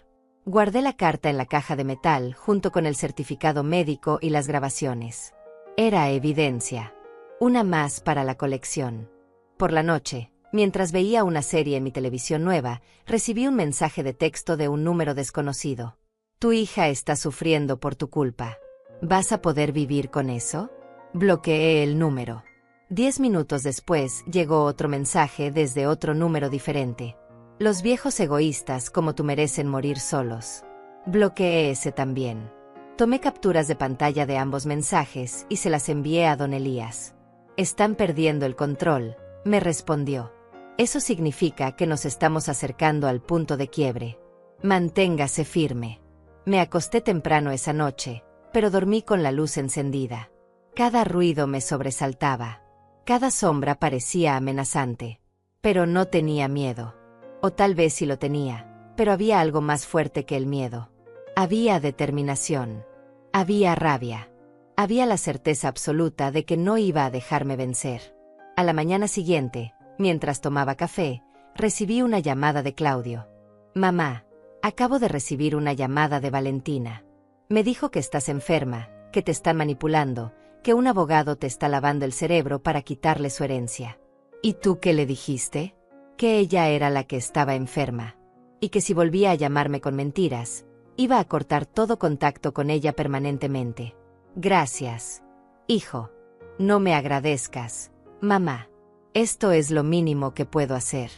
Guardé la carta en la caja de metal junto con el certificado médico y las grabaciones. Era evidencia. Una más para la colección. Por la noche, mientras veía una serie en mi televisión nueva, recibí un mensaje de texto de un número desconocido. Tu hija está sufriendo por tu culpa. ¿Vas a poder vivir con eso? Bloqueé el número. 10 minutos después llegó otro mensaje desde otro número diferente. Los viejos egoístas como tú merecen morir solos. Bloqueé ese también. Tomé capturas de pantalla de ambos mensajes y se las envié a don Elías. Están perdiendo el control, me respondió. Eso significa que nos estamos acercando al punto de quiebre. Manténgase firme. Me acosté temprano esa noche, pero dormí con la luz encendida. Cada ruido me sobresaltaba. Cada sombra parecía amenazante. Pero no tenía miedo. O tal vez sí lo tenía, pero había algo más fuerte que el miedo. Había determinación. Había rabia. Había la certeza absoluta de que no iba a dejarme vencer. A la mañana siguiente, mientras tomaba café, recibí una llamada de Claudio. Mamá, acabo de recibir una llamada de Valentina. Me dijo que estás enferma, que te están manipulando, que un abogado te está lavando el cerebro para quitarle su herencia. ¿Y tú qué le dijiste? Que ella era la que estaba enferma. Y que si volvía a llamarme con mentiras, iba a cortar todo contacto con ella permanentemente. Gracias. Hijo. No me agradezcas, mamá. Esto es lo mínimo que puedo hacer.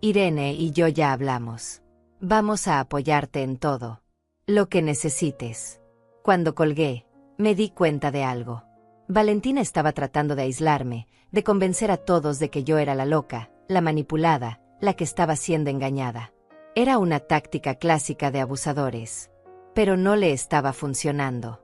Irene y yo ya hablamos. Vamos a apoyarte en todo. Lo que necesites. Cuando colgué, me di cuenta de algo. Valentina estaba tratando de aislarme, de convencer a todos de que yo era la loca, la manipulada, la que estaba siendo engañada. Era una táctica clásica de abusadores. Pero no le estaba funcionando.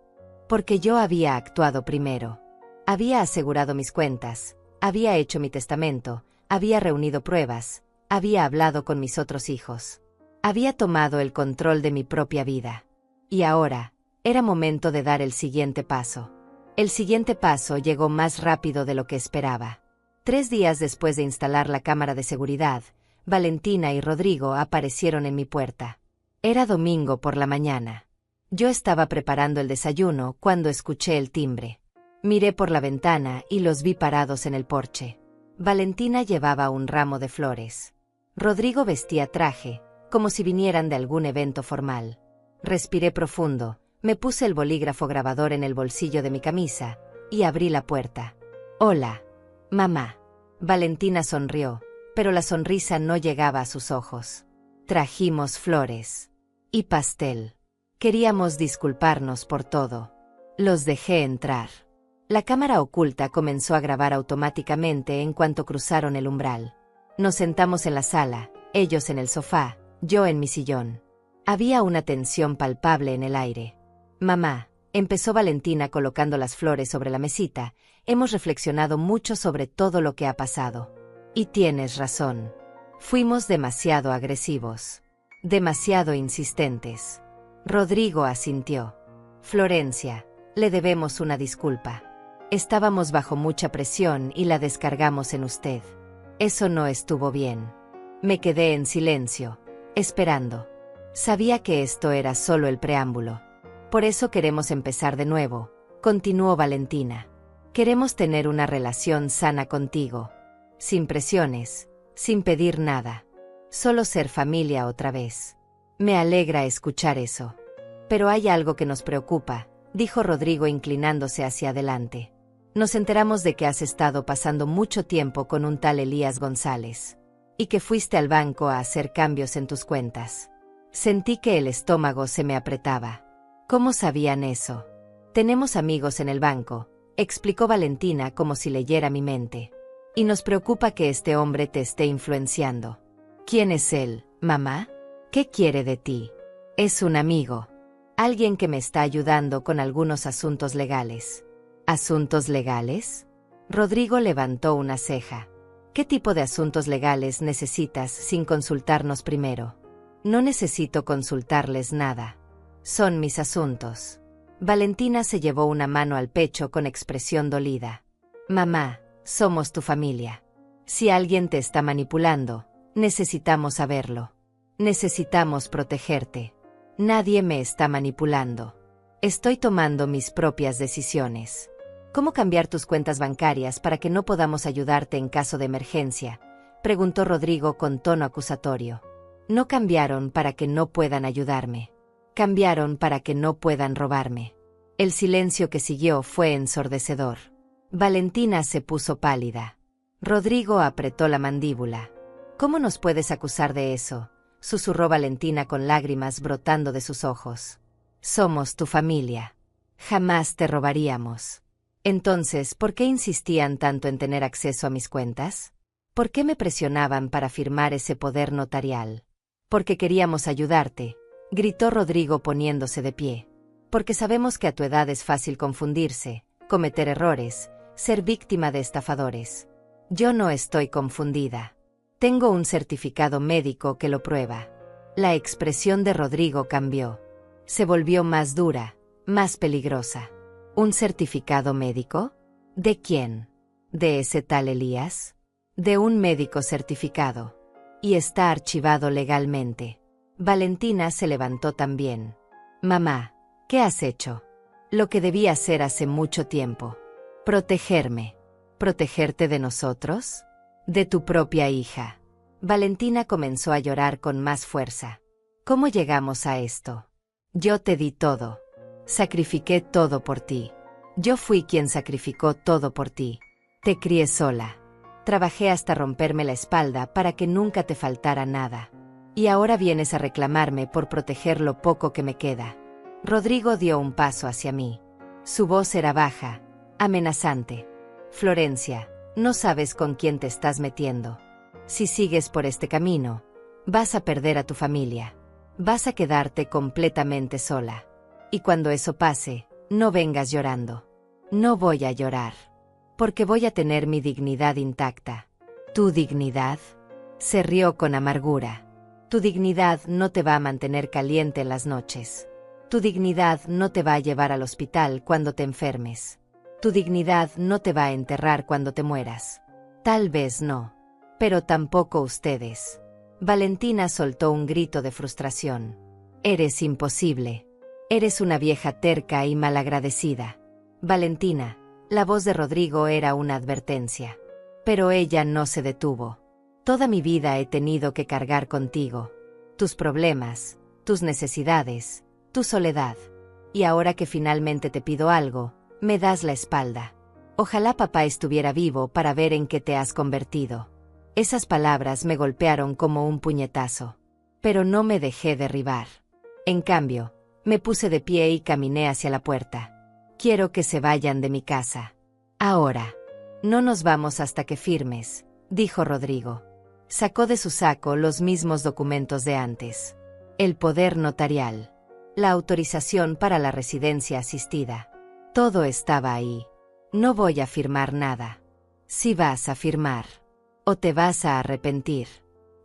Porque yo había actuado primero. Había asegurado mis cuentas, había hecho mi testamento, había reunido pruebas, había hablado con mis otros hijos. Había tomado el control de mi propia vida. Y ahora, era momento de dar el siguiente paso. El siguiente paso llegó más rápido de lo que esperaba. 3 días después de instalar la cámara de seguridad, Valentina y Rodrigo aparecieron en mi puerta. Era domingo por la mañana. Yo estaba preparando el desayuno cuando escuché el timbre. Miré por la ventana y los vi parados en el porche. Valentina llevaba un ramo de flores. Rodrigo vestía traje, como si vinieran de algún evento formal. Respiré profundo, me puse el bolígrafo grabador en el bolsillo de mi camisa y abrí la puerta. Hola, mamá. Valentina sonrió, pero la sonrisa no llegaba a sus ojos. Trajimos flores. Y pastel. Queríamos disculparnos por todo. Los dejé entrar. La cámara oculta comenzó a grabar automáticamente en cuanto cruzaron el umbral. Nos sentamos en la sala, ellos en el sofá, yo en mi sillón. Había una tensión palpable en el aire. Mamá, empezó Valentina colocando las flores sobre la mesita, hemos reflexionado mucho sobre todo lo que ha pasado. Y tienes razón. Fuimos demasiado agresivos. Demasiado insistentes. Rodrigo asintió. Florencia, le debemos una disculpa. Estábamos bajo mucha presión y la descargamos en usted. Eso no estuvo bien. Me quedé en silencio, esperando. Sabía que esto era solo el preámbulo. Por eso queremos empezar de nuevo, continuó Valentina. Queremos tener una relación sana contigo. Sin presiones, sin pedir nada. Solo ser familia otra vez. Me alegra escuchar eso. Pero hay algo que nos preocupa, dijo Rodrigo inclinándose hacia adelante. Nos enteramos de que has estado pasando mucho tiempo con un tal Elías González. Y que fuiste al banco a hacer cambios en tus cuentas. Sentí que el estómago se me apretaba. ¿Cómo sabían eso? Tenemos amigos en el banco, explicó Valentina como si leyera mi mente. Y nos preocupa que este hombre te esté influenciando. ¿Quién es él, mamá? ¿Qué quiere de ti? Es un amigo. Alguien que me está ayudando con algunos asuntos legales. ¿Asuntos legales? Rodrigo levantó una ceja. ¿Qué tipo de asuntos legales necesitas sin consultarnos primero? No necesito consultarles nada. Son mis asuntos. Valentina se llevó una mano al pecho con expresión dolida. Mamá, somos tu familia. Si alguien te está manipulando, necesitamos saberlo. Necesitamos protegerte. Nadie me está manipulando. Estoy tomando mis propias decisiones. ¿Cómo cambiar tus cuentas bancarias para que no podamos ayudarte en caso de emergencia?, preguntó Rodrigo con tono acusatorio. No cambiaron para que no puedan ayudarme. Cambiaron para que no puedan robarme. El silencio que siguió fue ensordecedor. Valentina se puso pálida. Rodrigo apretó la mandíbula. ¿Cómo nos puedes acusar de eso?, susurró Valentina con lágrimas brotando de sus ojos. Somos tu familia. Jamás te robaríamos. Entonces, ¿por qué insistían tanto en tener acceso a mis cuentas? ¿Por qué me presionaban para firmar ese poder notarial? Porque queríamos ayudarte, gritó Rodrigo poniéndose de pie. Porque sabemos que a tu edad es fácil confundirse, cometer errores, ser víctima de estafadores. Yo no estoy confundida. Tengo un certificado médico que lo prueba. La expresión de Rodrigo cambió. Se volvió más dura, más peligrosa. ¿Un certificado médico? ¿De quién? ¿De ese tal Elías? De un médico certificado. Y está archivado legalmente. Valentina se levantó también. Mamá, ¿qué has hecho? Lo que debí hacer hace mucho tiempo. Protegerme. ¿Protegerte de nosotros? De tu propia hija. Valentina comenzó a llorar con más fuerza. ¿Cómo llegamos a esto? Yo te di todo. Sacrifiqué todo por ti. Yo fui quien sacrificó todo por ti. Te crié sola. Trabajé hasta romperme la espalda para que nunca te faltara nada. Y ahora vienes a reclamarme por proteger lo poco que me queda. Rodrigo dio un paso hacia mí. Su voz era baja, amenazante. Florencia, no sabes con quién te estás metiendo. Si sigues por este camino, vas a perder a tu familia. Vas a quedarte completamente sola. Y cuando eso pase, no vengas llorando. No voy a llorar. Porque voy a tener mi dignidad intacta. ¿Tu dignidad? Se rió con amargura. Tu dignidad no te va a mantener caliente en las noches. Tu dignidad no te va a llevar al hospital cuando te enfermes. Tu dignidad no te va a enterrar cuando te mueras. Tal vez no. Pero tampoco ustedes. Valentina soltó un grito de frustración. Eres imposible. Eres una vieja terca y malagradecida. Valentina, la voz de Rodrigo era una advertencia. Pero ella no se detuvo. Toda mi vida he tenido que cargar contigo. Tus problemas, tus necesidades, tu soledad. Y ahora que finalmente te pido algo, me das la espalda. Ojalá papá estuviera vivo para ver en qué te has convertido. Esas palabras me golpearon como un puñetazo. Pero no me dejé derribar. En cambio, me puse de pie y caminé hacia la puerta. Quiero que se vayan de mi casa. Ahora. No nos vamos hasta que firmes, dijo Rodrigo. Sacó de su saco los mismos documentos de antes. El poder notarial. La autorización para la residencia asistida. Todo estaba ahí. No voy a firmar nada. Si vas a firmar. O te vas a arrepentir.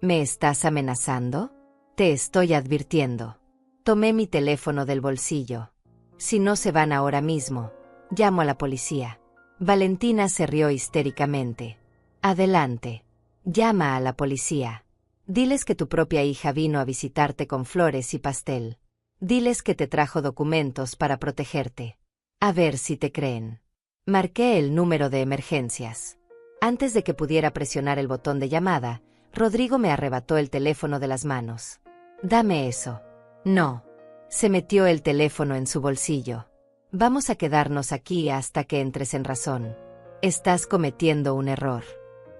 ¿Me estás amenazando? Te estoy advirtiendo. Tomé mi teléfono del bolsillo. Si no se van ahora mismo, llamo a la policía. Valentina se rió histéricamente. Adelante. Llama a la policía. Diles que tu propia hija vino a visitarte con flores y pastel. Diles que te trajo documentos para protegerte. A ver si te creen. Marqué el número de emergencias. Antes de que pudiera presionar el botón de llamada, Rodrigo me arrebató el teléfono de las manos. Dame eso. No. Se metió el teléfono en su bolsillo. Vamos a quedarnos aquí hasta que entres en razón. Estás cometiendo un error.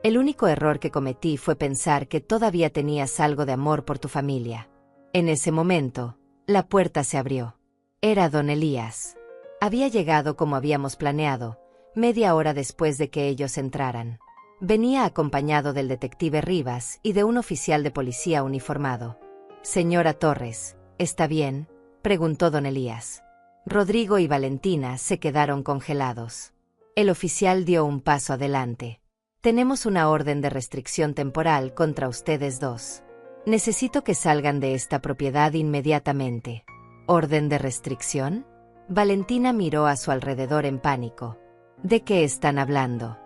El único error que cometí fue pensar que todavía tenías algo de amor por tu familia. En ese momento, la puerta se abrió. Era don Elías. Había llegado como habíamos planeado, media hora después de que ellos entraran. Venía acompañado del detective Rivas y de un oficial de policía uniformado. Señora Torres, ¿está bien?, preguntó don Elías. Rodrigo y Valentina se quedaron congelados. El oficial dio un paso adelante. Tenemos una orden de restricción temporal contra ustedes dos. Necesito que salgan de esta propiedad inmediatamente. ¿Orden de restricción? Valentina miró a su alrededor en pánico. ¿De qué están hablando?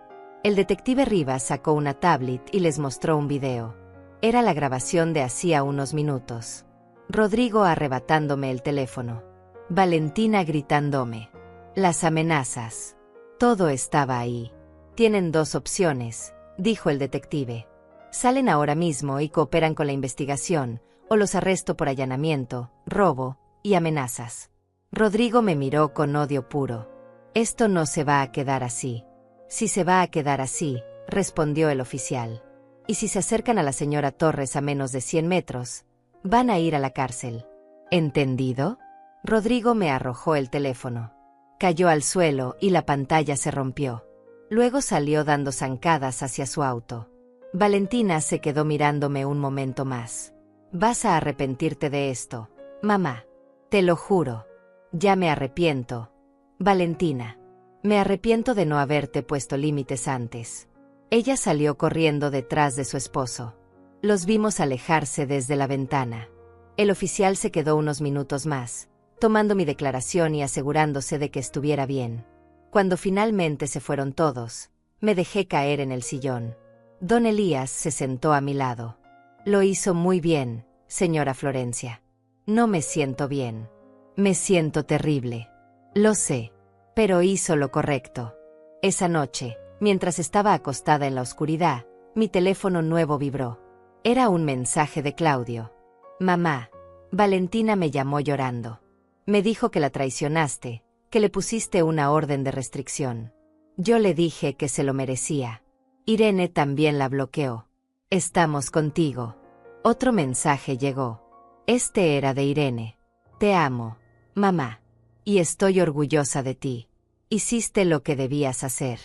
El detective Rivas sacó una tablet y les mostró un video. Era la grabación de hacía unos minutos. Rodrigo arrebatándome el teléfono. Valentina gritándome. Las amenazas. Todo estaba ahí. Tienen dos opciones, dijo el detective. Salen ahora mismo y cooperan con la investigación, o los arresto por allanamiento, robo y amenazas. Rodrigo me miró con odio puro. Esto no se va a quedar así. Si se va a quedar así, respondió el oficial. Y si se acercan a la señora Torres a menos de 100 metros, van a ir a la cárcel. ¿Entendido? Rodrigo me arrojó el teléfono. Cayó al suelo y la pantalla se rompió. Luego salió dando zancadas hacia su auto. Valentina se quedó mirándome un momento más. Vas a arrepentirte de esto, mamá. Te lo juro. Ya me arrepiento. Valentina. Me arrepiento de no haberte puesto límites antes. Ella salió corriendo detrás de su esposo. Los vimos alejarse desde la ventana. El oficial se quedó unos minutos más, tomando mi declaración y asegurándose de que estuviera bien. Cuando finalmente se fueron todos, me dejé caer en el sillón. Don Elías se sentó a mi lado. Lo hizo muy bien, señora Florencia. No me siento bien. Me siento terrible. Lo sé. Pero hizo lo correcto. Esa noche, mientras estaba acostada en la oscuridad, mi teléfono nuevo vibró. Era un mensaje de Claudio. Mamá. Valentina me llamó llorando. Me dijo que la traicionaste, que le pusiste una orden de restricción. Yo le dije que se lo merecía. Irene también la bloqueó. Estamos contigo. Otro mensaje llegó. Este era de Irene. Te amo, mamá. Y estoy orgullosa de ti. Hiciste lo que debías hacer.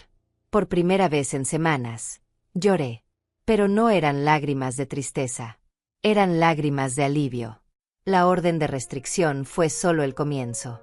Por primera vez en semanas, lloré. Pero no eran lágrimas de tristeza. Eran lágrimas de alivio. La orden de restricción fue solo el comienzo.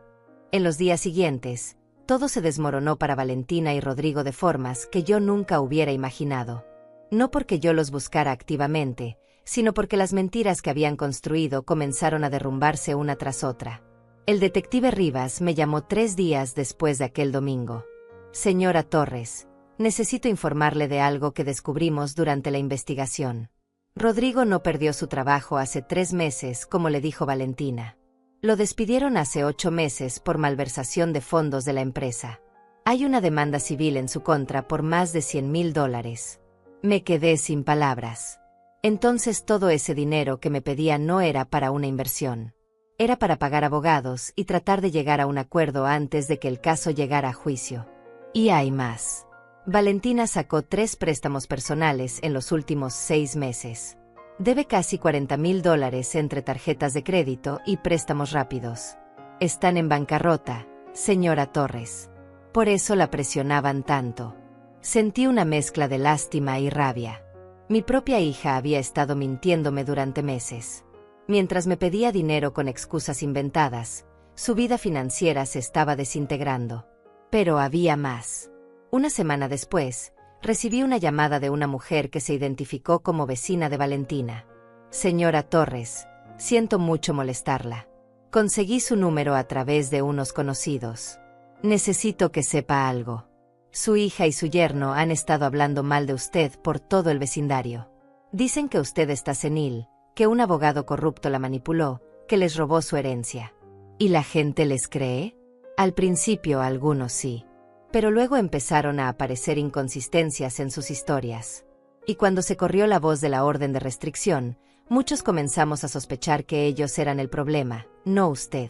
En los días siguientes, todo se desmoronó para Valentina y Rodrigo de formas que yo nunca hubiera imaginado. No porque yo los buscara activamente, sino porque las mentiras que habían construido comenzaron a derrumbarse una tras otra. El detective Rivas me llamó 3 días después de aquel domingo. Señora Torres, necesito informarle de algo que descubrimos durante la investigación. Rodrigo no perdió su trabajo hace 3 meses, como le dijo Valentina. Lo despidieron hace 8 meses por malversación de fondos de la empresa. Hay una demanda civil en su contra por más de $100,000. Me quedé sin palabras. Entonces todo ese dinero que me pedía no era para una inversión. Era para pagar abogados y tratar de llegar a un acuerdo antes de que el caso llegara a juicio. Y hay más. Valentina sacó 3 préstamos personales en los últimos 6 meses. Debe casi $40,000 entre tarjetas de crédito y préstamos rápidos. Están en bancarrota, señora Torres. Por eso la presionaban tanto. Sentí una mezcla de lástima y rabia. Mi propia hija había estado mintiéndome durante meses. Mientras me pedía dinero con excusas inventadas, su vida financiera se estaba desintegrando. Pero había más. Una semana después, recibí una llamada de una mujer que se identificó como vecina de Valentina. Señora Torres, siento mucho molestarla. Conseguí su número a través de unos conocidos. Necesito que sepa algo. Su hija y su yerno han estado hablando mal de usted por todo el vecindario. Dicen que usted está senil, que un abogado corrupto la manipuló, que les robó su herencia. ¿Y la gente les cree? Al principio algunos sí. Pero luego empezaron a aparecer inconsistencias en sus historias. Y cuando se corrió la voz de la orden de restricción, muchos comenzamos a sospechar que ellos eran el problema, no usted.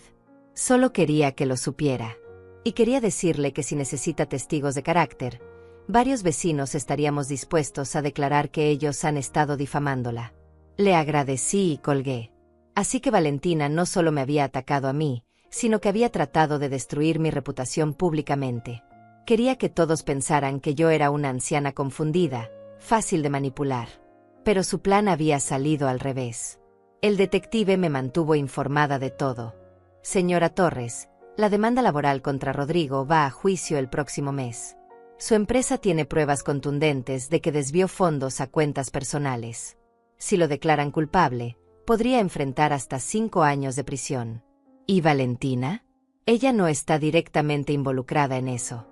Solo quería que lo supiera. Y quería decirle que si necesita testigos de carácter, varios vecinos estaríamos dispuestos a declarar que ellos han estado difamándola. Le agradecí y colgué. Así que Valentina no solo me había atacado a mí, sino que había tratado de destruir mi reputación públicamente. Quería que todos pensaran que yo era una anciana confundida, fácil de manipular. Pero su plan había salido al revés. El detective me mantuvo informada de todo. Señora Torres, la demanda laboral contra Rodrigo va a juicio el próximo mes. Su empresa tiene pruebas contundentes de que desvió fondos a cuentas personales. Si lo declaran culpable, podría enfrentar hasta 5 años de prisión. ¿Y Valentina? Ella no está directamente involucrada en eso.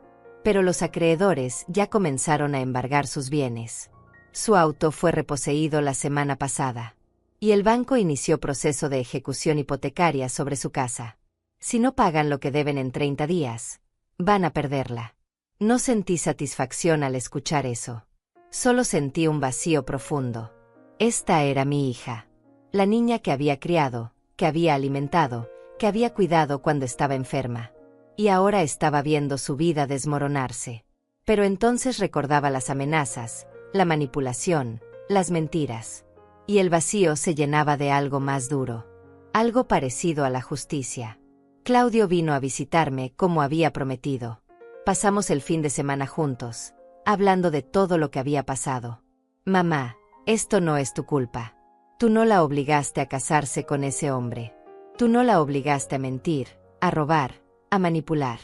Pero los acreedores ya comenzaron a embargar sus bienes. Su auto fue reposeído la semana pasada. Y el banco inició proceso de ejecución hipotecaria sobre su casa. Si no pagan lo que deben en 30 días, van a perderla. No sentí satisfacción al escuchar eso. Solo sentí un vacío profundo. Esta era mi hija. La niña que había criado, que había alimentado, que había cuidado cuando estaba enferma. Y ahora estaba viendo su vida desmoronarse. Pero entonces recordaba las amenazas, la manipulación, las mentiras. Y el vacío se llenaba de algo más duro. Algo parecido a la justicia. Claudio vino a visitarme como había prometido. Pasamos el fin de semana juntos, hablando de todo lo que había pasado. Mamá, esto no es tu culpa. Tú no la obligaste a casarse con ese hombre. Tú no la obligaste a mentir, a robar, a manipular.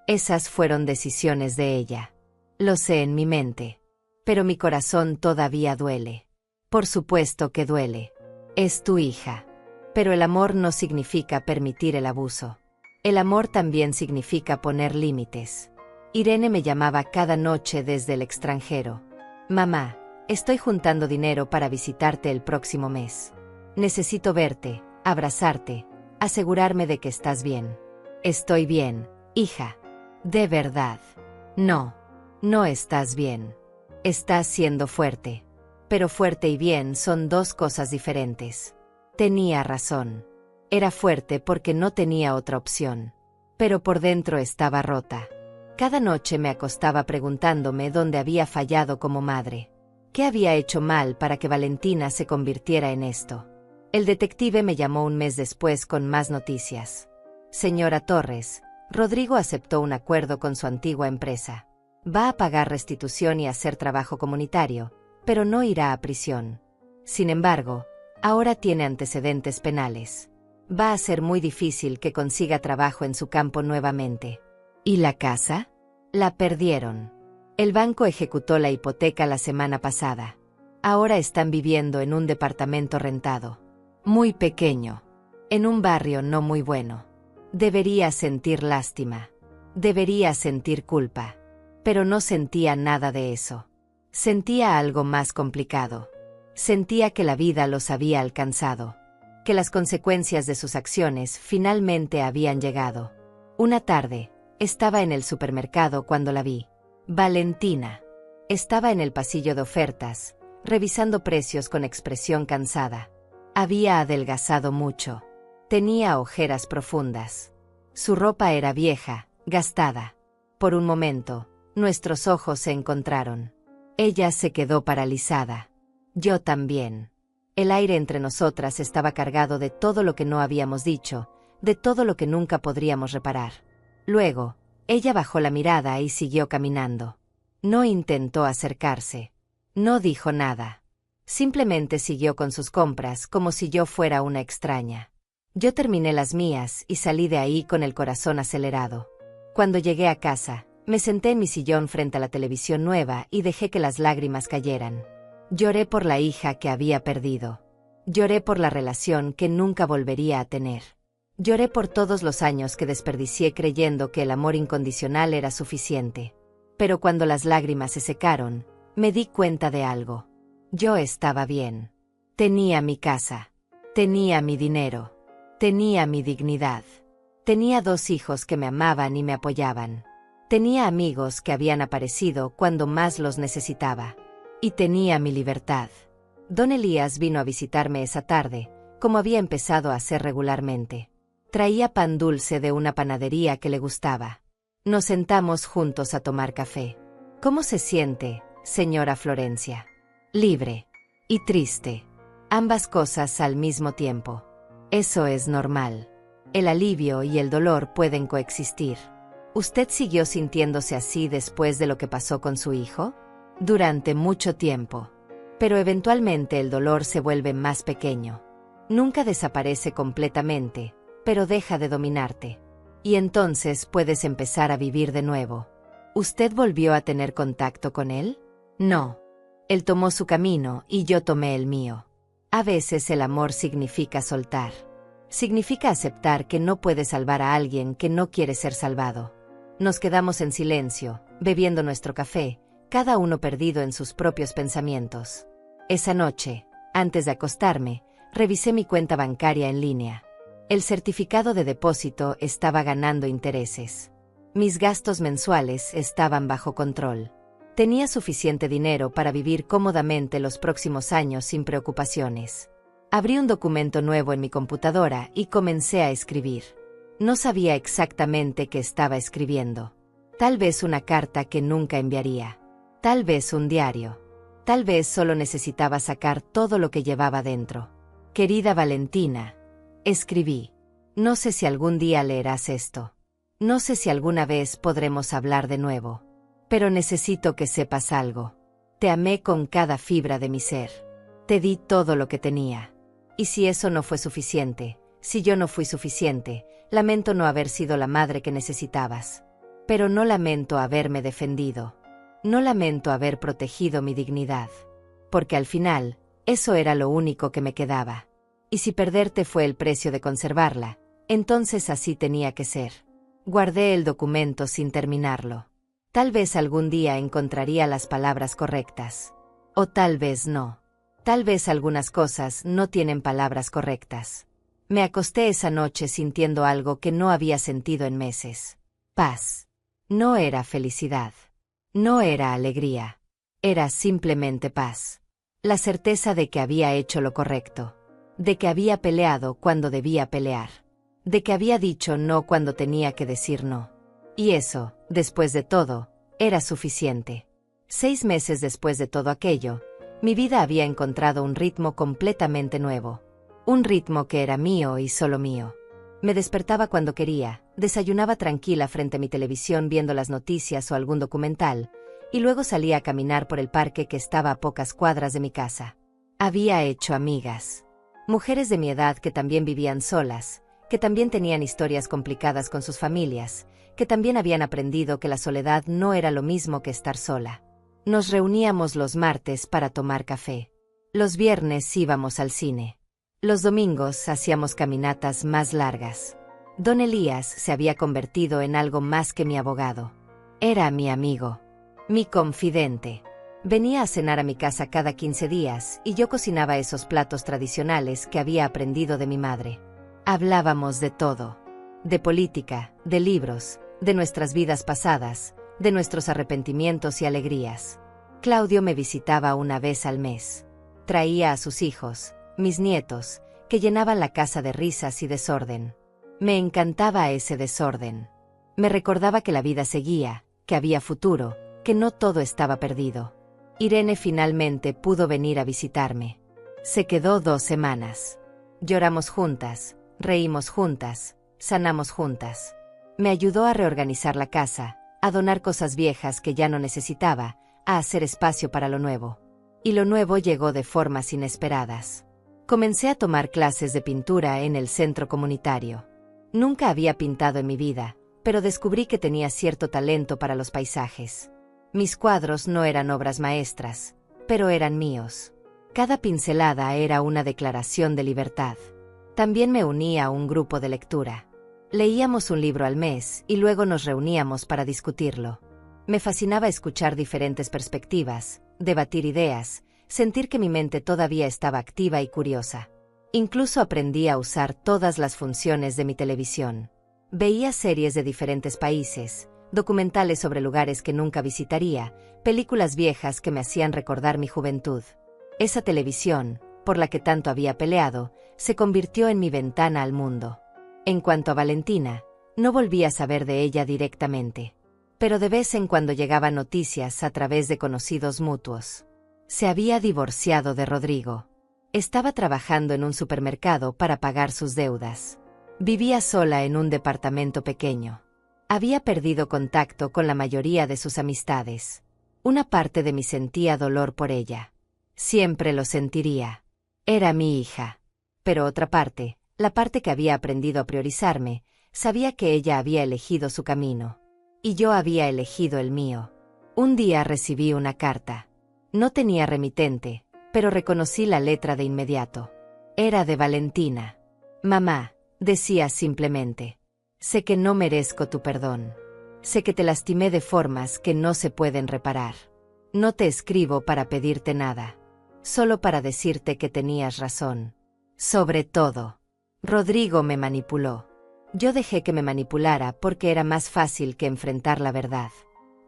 Esas fueron decisiones de ella. Lo sé en mi mente. Pero mi corazón todavía duele. Por supuesto que duele. Es tu hija. Pero el amor no significa permitir el abuso. El amor también significa poner límites. Irene me llamaba cada noche desde el extranjero. Mamá, estoy juntando dinero para visitarte el próximo mes. Necesito verte, abrazarte, asegurarme de que estás bien. Estoy bien, hija. De verdad. No, no estás bien. Estás siendo fuerte. Pero fuerte y bien son 2 cosas diferentes. Tenía razón. Era fuerte porque no tenía otra opción. Pero por dentro estaba rota. Cada noche me acostaba preguntándome dónde había fallado como madre. ¿Qué había hecho mal para que Valentina se convirtiera en esto? El detective me llamó un mes después con más noticias. Señora Torres, Rodrigo aceptó un acuerdo con su antigua empresa. Va a pagar restitución y hacer trabajo comunitario, pero no irá a prisión. Sin embargo, ahora tiene antecedentes penales. Va a ser muy difícil que consiga trabajo en su campo nuevamente. ¿Y la casa? La perdieron. El banco ejecutó la hipoteca la semana pasada. Ahora están viviendo en un departamento rentado. Muy pequeño. En un barrio no muy bueno. Debería sentir lástima. Debería sentir culpa. Pero no sentía nada de eso. Sentía algo más complicado. Sentía que la vida los había alcanzado. Que las consecuencias de sus acciones finalmente habían llegado. Una tarde, estaba en el supermercado cuando la vi. Valentina. Estaba en el pasillo de ofertas, revisando precios con expresión cansada. Había adelgazado mucho. Tenía ojeras profundas. Su ropa era vieja, gastada. Por un momento, Nuestros ojos se encontraron. Ella se quedó paralizada. Yo también. El aire entre nosotras estaba cargado de todo lo que no habíamos dicho, de todo lo que nunca podríamos reparar. Luego, ella bajó la mirada y siguió caminando. No intentó acercarse. No dijo nada. Simplemente siguió con sus compras como si yo fuera una extraña. Yo terminé las mías y salí de ahí con el corazón acelerado. Cuando llegué a casa, me senté en mi sillón frente a la televisión nueva y dejé que las lágrimas cayeran. Lloré por la hija que había perdido. Lloré por la relación que nunca volvería a tener. Lloré por todos los años que desperdicié creyendo que el amor incondicional era suficiente. Pero cuando las lágrimas se secaron, me di cuenta de algo. Yo estaba bien. Tenía mi casa. Tenía mi dinero. Tenía mi dignidad. Tenía 2 hijos que me amaban y me apoyaban. Tenía amigos que habían aparecido cuando más los necesitaba. Y tenía mi libertad. Don Elías vino a visitarme esa tarde, como había empezado a hacer regularmente. Traía pan dulce de una panadería que le gustaba. Nos sentamos juntos a tomar café. ¿Cómo se siente, señora Florencia? Libre. Y triste. Ambas cosas al mismo tiempo. Eso es normal. El alivio y el dolor pueden coexistir. ¿Usted siguió sintiéndose así después de lo que pasó con su hijo? Durante mucho tiempo. Pero eventualmente el dolor se vuelve más pequeño. Nunca desaparece completamente, pero deja de dominarte. Y entonces puedes empezar a vivir de nuevo. ¿Usted volvió a tener contacto con él? No. Él tomó su camino y yo tomé el mío. A veces el amor significa soltar. Significa aceptar que no puedes salvar a alguien que no quiere ser salvado. Nos quedamos en silencio, bebiendo nuestro café, cada uno perdido en sus propios pensamientos. Esa noche, antes de acostarme, revisé mi cuenta bancaria en línea. El certificado de depósito estaba ganando intereses. Mis gastos mensuales estaban bajo control. Tenía suficiente dinero para vivir cómodamente los próximos años sin preocupaciones. Abrí un documento nuevo en mi computadora y comencé a escribir. No sabía exactamente qué estaba escribiendo. Tal vez una carta que nunca enviaría. Tal vez un diario. Tal vez solo necesitaba sacar todo lo que llevaba dentro. Querida Valentina, escribí. No sé si algún día leerás esto. No sé si alguna vez podremos hablar de nuevo. Pero necesito que sepas algo. Te amé con cada fibra de mi ser. Te di todo lo que tenía. Y si eso no fue suficiente, si yo no fui suficiente, lamento no haber sido la madre que necesitabas. Pero no lamento haberme defendido. No lamento haber protegido mi dignidad. Porque al final, eso era lo único que me quedaba. Y si perderte fue el precio de conservarla, entonces así tenía que ser. Guardé el documento sin terminarlo. Tal vez algún día encontraría las palabras correctas. O tal vez no. Tal vez algunas cosas no tienen palabras correctas. Me acosté esa noche sintiendo algo que no había sentido en meses. Paz. No era felicidad. No era alegría. Era simplemente paz. La certeza de que había hecho lo correcto. De que había peleado cuando debía pelear. De que había dicho no cuando tenía que decir no. Y eso, después de todo, era suficiente. 6 meses después de todo aquello, mi vida había encontrado un ritmo completamente nuevo. Un ritmo que era mío y solo mío. Me despertaba cuando quería, desayunaba tranquila frente a mi televisión viendo las noticias o algún documental, y luego salía a caminar por el parque que estaba a pocas cuadras de mi casa. Había hecho amigas. Mujeres de mi edad que también vivían solas, que también tenían historias complicadas con sus familias, que también habían aprendido que la soledad no era lo mismo que estar sola. Nos reuníamos los martes para tomar café. Los viernes íbamos al cine. Los domingos hacíamos caminatas más largas. Don Elías se había convertido en algo más que mi abogado. Era mi amigo. Mi confidente. Venía a cenar a mi casa cada 15 días y yo cocinaba esos platos tradicionales que había aprendido de mi madre. Hablábamos de todo. De política, de libros, de nuestras vidas pasadas, de nuestros arrepentimientos y alegrías. Claudio me visitaba una vez al mes. Traía a sus hijos, mis nietos, que llenaban la casa de risas y desorden. Me encantaba ese desorden. Me recordaba que la vida seguía, que había futuro, que no todo estaba perdido. Irene finalmente pudo venir a visitarme. Se quedó 2 semanas. Lloramos juntas, reímos juntas, sanamos juntas. Me ayudó a reorganizar la casa, a donar cosas viejas que ya no necesitaba, a hacer espacio para lo nuevo. Y lo nuevo llegó de formas inesperadas. Comencé a tomar clases de pintura en el centro comunitario. Nunca había pintado en mi vida, pero descubrí que tenía cierto talento para los paisajes. Mis cuadros no eran obras maestras, pero eran míos. Cada pincelada era una declaración de libertad. También me uní a un grupo de lectura. Leíamos un libro al mes y luego nos reuníamos para discutirlo. Me fascinaba escuchar diferentes perspectivas, debatir ideas, sentir que mi mente todavía estaba activa y curiosa. Incluso aprendí a usar todas las funciones de mi televisión. Veía series de diferentes países, documentales sobre lugares que nunca visitaría, películas viejas que me hacían recordar mi juventud. Esa televisión, por la que tanto había peleado, se convirtió en mi ventana al mundo. En cuanto a Valentina, no volví a saber de ella directamente. Pero de vez en cuando llegaban noticias a través de conocidos mutuos. Se había divorciado de Rodrigo. Estaba trabajando en un supermercado para pagar sus deudas. Vivía sola en un departamento pequeño. Había perdido contacto con la mayoría de sus amistades. Una parte de mí sentía dolor por ella. Siempre lo sentiría. Era mi hija. Pero otra parte, la parte que había aprendido a priorizarme, sabía que ella había elegido su camino. Y yo había elegido el mío. Un día recibí una carta. No tenía remitente, pero reconocí la letra de inmediato. Era de Valentina. Mamá, decía simplemente. Sé que no merezco tu perdón. Sé que te lastimé de formas que no se pueden reparar. No te escribo para pedirte nada. Solo para decirte que tenías razón. Sobre todo, Rodrigo me manipuló. Yo dejé que me manipulara porque era más fácil que enfrentar la verdad.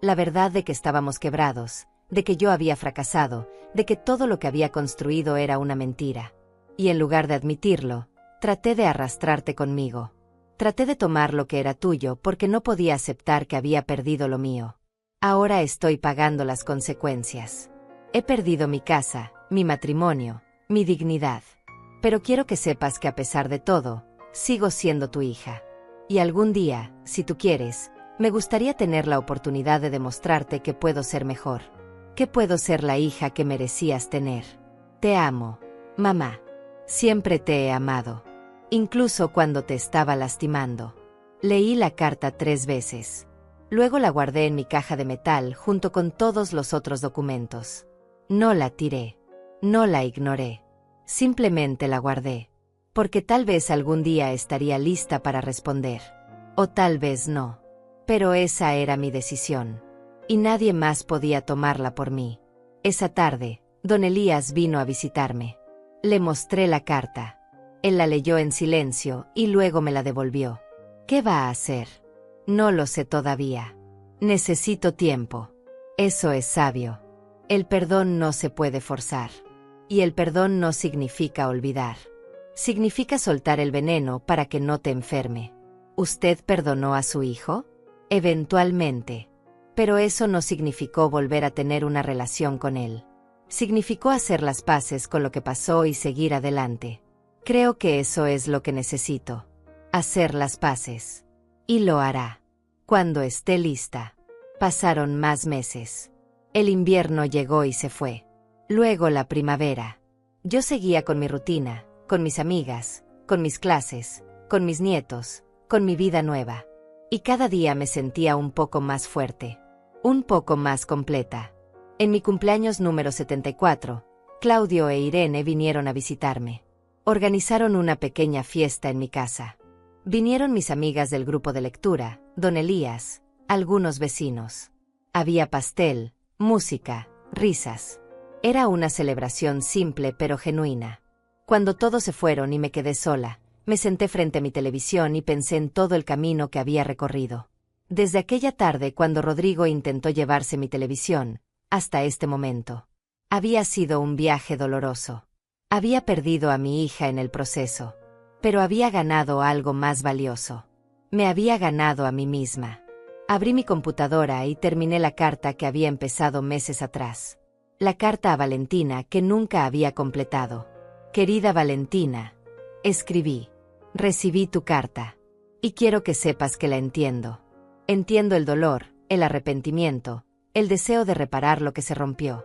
La verdad de que estábamos quebrados, de que yo había fracasado, de que todo lo que había construido era una mentira. Y en lugar de admitirlo, traté de arrastrarte conmigo. Traté de tomar lo que era tuyo porque no podía aceptar que había perdido lo mío. Ahora estoy pagando las consecuencias. He perdido mi casa, mi matrimonio, mi dignidad. Pero quiero que sepas que a pesar de todo, sigo siendo tu hija. Y algún día, si tú quieres, me gustaría tener la oportunidad de demostrarte que puedo ser mejor. Que puedo ser la hija que merecías tener. Te amo, mamá. Siempre te he amado. Incluso cuando te estaba lastimando. Leí la carta 3 veces. Luego la guardé en mi caja de metal junto con todos los otros documentos. No la tiré. No la ignoré. Simplemente la guardé. Porque tal vez algún día estaría lista para responder. O tal vez no. Pero esa era mi decisión. Y nadie más podía tomarla por mí. Esa tarde, don Elías vino a visitarme. Le mostré la carta. Él la leyó en silencio y luego me la devolvió. ¿Qué va a hacer? No lo sé todavía. Necesito tiempo. Eso es sabio. El perdón no se puede forzar. Y el perdón no significa olvidar. Significa soltar el veneno para que no te enferme. ¿Usted perdonó a su hijo? Eventualmente. Pero eso no significó volver a tener una relación con él. Significó hacer las paces con lo que pasó y seguir adelante. Creo que eso es lo que necesito. Hacer las paces. Y lo hará. Cuando esté lista. Pasaron más meses. El invierno llegó y se fue. Luego la primavera. Yo seguía con mi rutina, con mis amigas, con mis clases, con mis nietos, con mi vida nueva. Y cada día me sentía un poco más fuerte. Un poco más completa. En mi cumpleaños número 74, Claudio e Irene vinieron a visitarme. Organizaron una pequeña fiesta en mi casa. Vinieron mis amigas del grupo de lectura, don Elías, algunos vecinos. Había pastel, música, risas. Era una celebración simple pero genuina. Cuando todos se fueron y me quedé sola, me senté frente a mi televisión y pensé en todo el camino que había recorrido. Desde aquella tarde cuando Rodrigo intentó llevarse mi televisión, hasta este momento. Había sido un viaje doloroso. Había perdido a mi hija en el proceso. Pero había ganado algo más valioso. Me había ganado a mí misma. Abrí mi computadora y terminé la carta que había empezado meses atrás. La carta a Valentina que nunca había completado. Querida Valentina, escribí. Recibí tu carta. Y quiero que sepas que la entiendo. Entiendo el dolor, el arrepentimiento, el deseo de reparar lo que se rompió.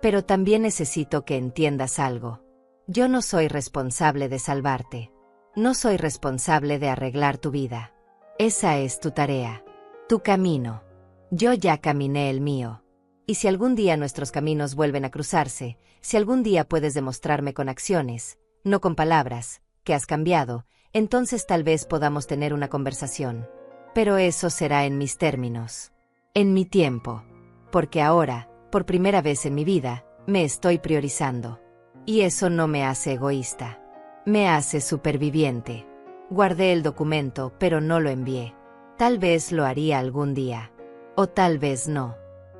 Pero también necesito que entiendas algo. Yo no soy responsable de salvarte. No soy responsable de arreglar tu vida. Esa es tu tarea. Tu camino. Yo ya caminé el mío. Y si algún día nuestros caminos vuelven a cruzarse, si algún día puedes demostrarme con acciones, no con palabras, que has cambiado, entonces tal vez podamos tener una conversación. Pero eso será en mis términos. En mi tiempo. Porque ahora, por primera vez en mi vida, me estoy priorizando. Y eso no me hace egoísta. Me hace superviviente. Guardé el documento, pero no lo envié. Tal vez lo haría algún día. O tal vez no.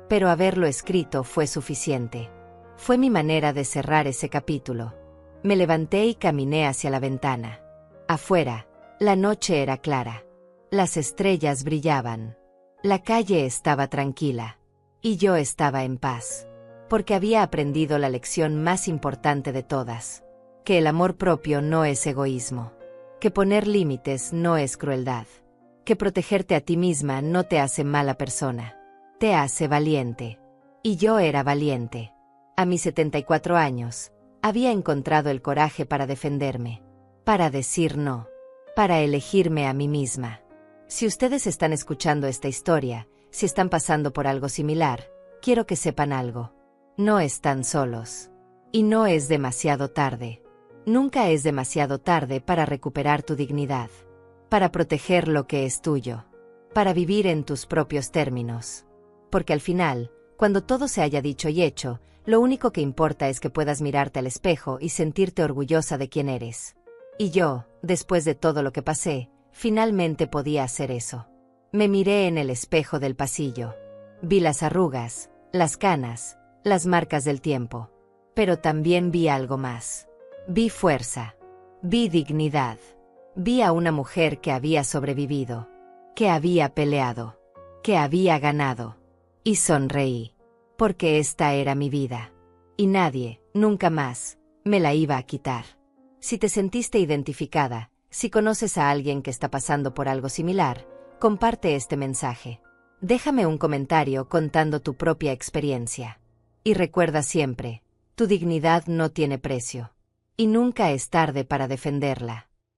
Pero haberlo escrito fue suficiente. Fue mi manera de cerrar ese capítulo. Me levanté y caminé hacia la ventana. Afuera, la noche era clara. Las estrellas brillaban. La calle estaba tranquila. Y yo estaba en paz. Porque había aprendido la lección más importante de todas. Que el amor propio no es egoísmo. Que poner límites no es crueldad. Que protegerte a ti misma no te hace mala persona. Te hace valiente. Y yo era valiente. A mis 74 años, había encontrado el coraje para defenderme. Para decir no. Para elegirme a mí misma. Si ustedes están escuchando esta historia, si están pasando por algo similar, quiero que sepan algo. No están solos. Y no es demasiado tarde. Nunca es demasiado tarde para recuperar tu dignidad. Para proteger lo que es tuyo. Para vivir en tus propios términos. Porque al final, cuando todo se haya dicho y hecho, lo único que importa es que puedas mirarte al espejo y sentirte orgullosa de quién eres. Y yo, después de todo lo que pasé, finalmente podía hacer eso. Me miré en el espejo del pasillo. Vi las arrugas, las canas, las marcas del tiempo. Pero también vi algo más. Vi fuerza. Vi dignidad. Vi a una mujer que había sobrevivido. Que había peleado. Que había ganado. Y sonreí. Porque esta era mi vida. Y nadie, nunca más, me la iba a quitar. Si te sentiste identificada, si conoces a alguien que está pasando por algo similar, comparte este mensaje. Déjame un comentario contando tu propia experiencia. Y recuerda siempre, tu dignidad no tiene precio. Y nunca es tarde para defenderla.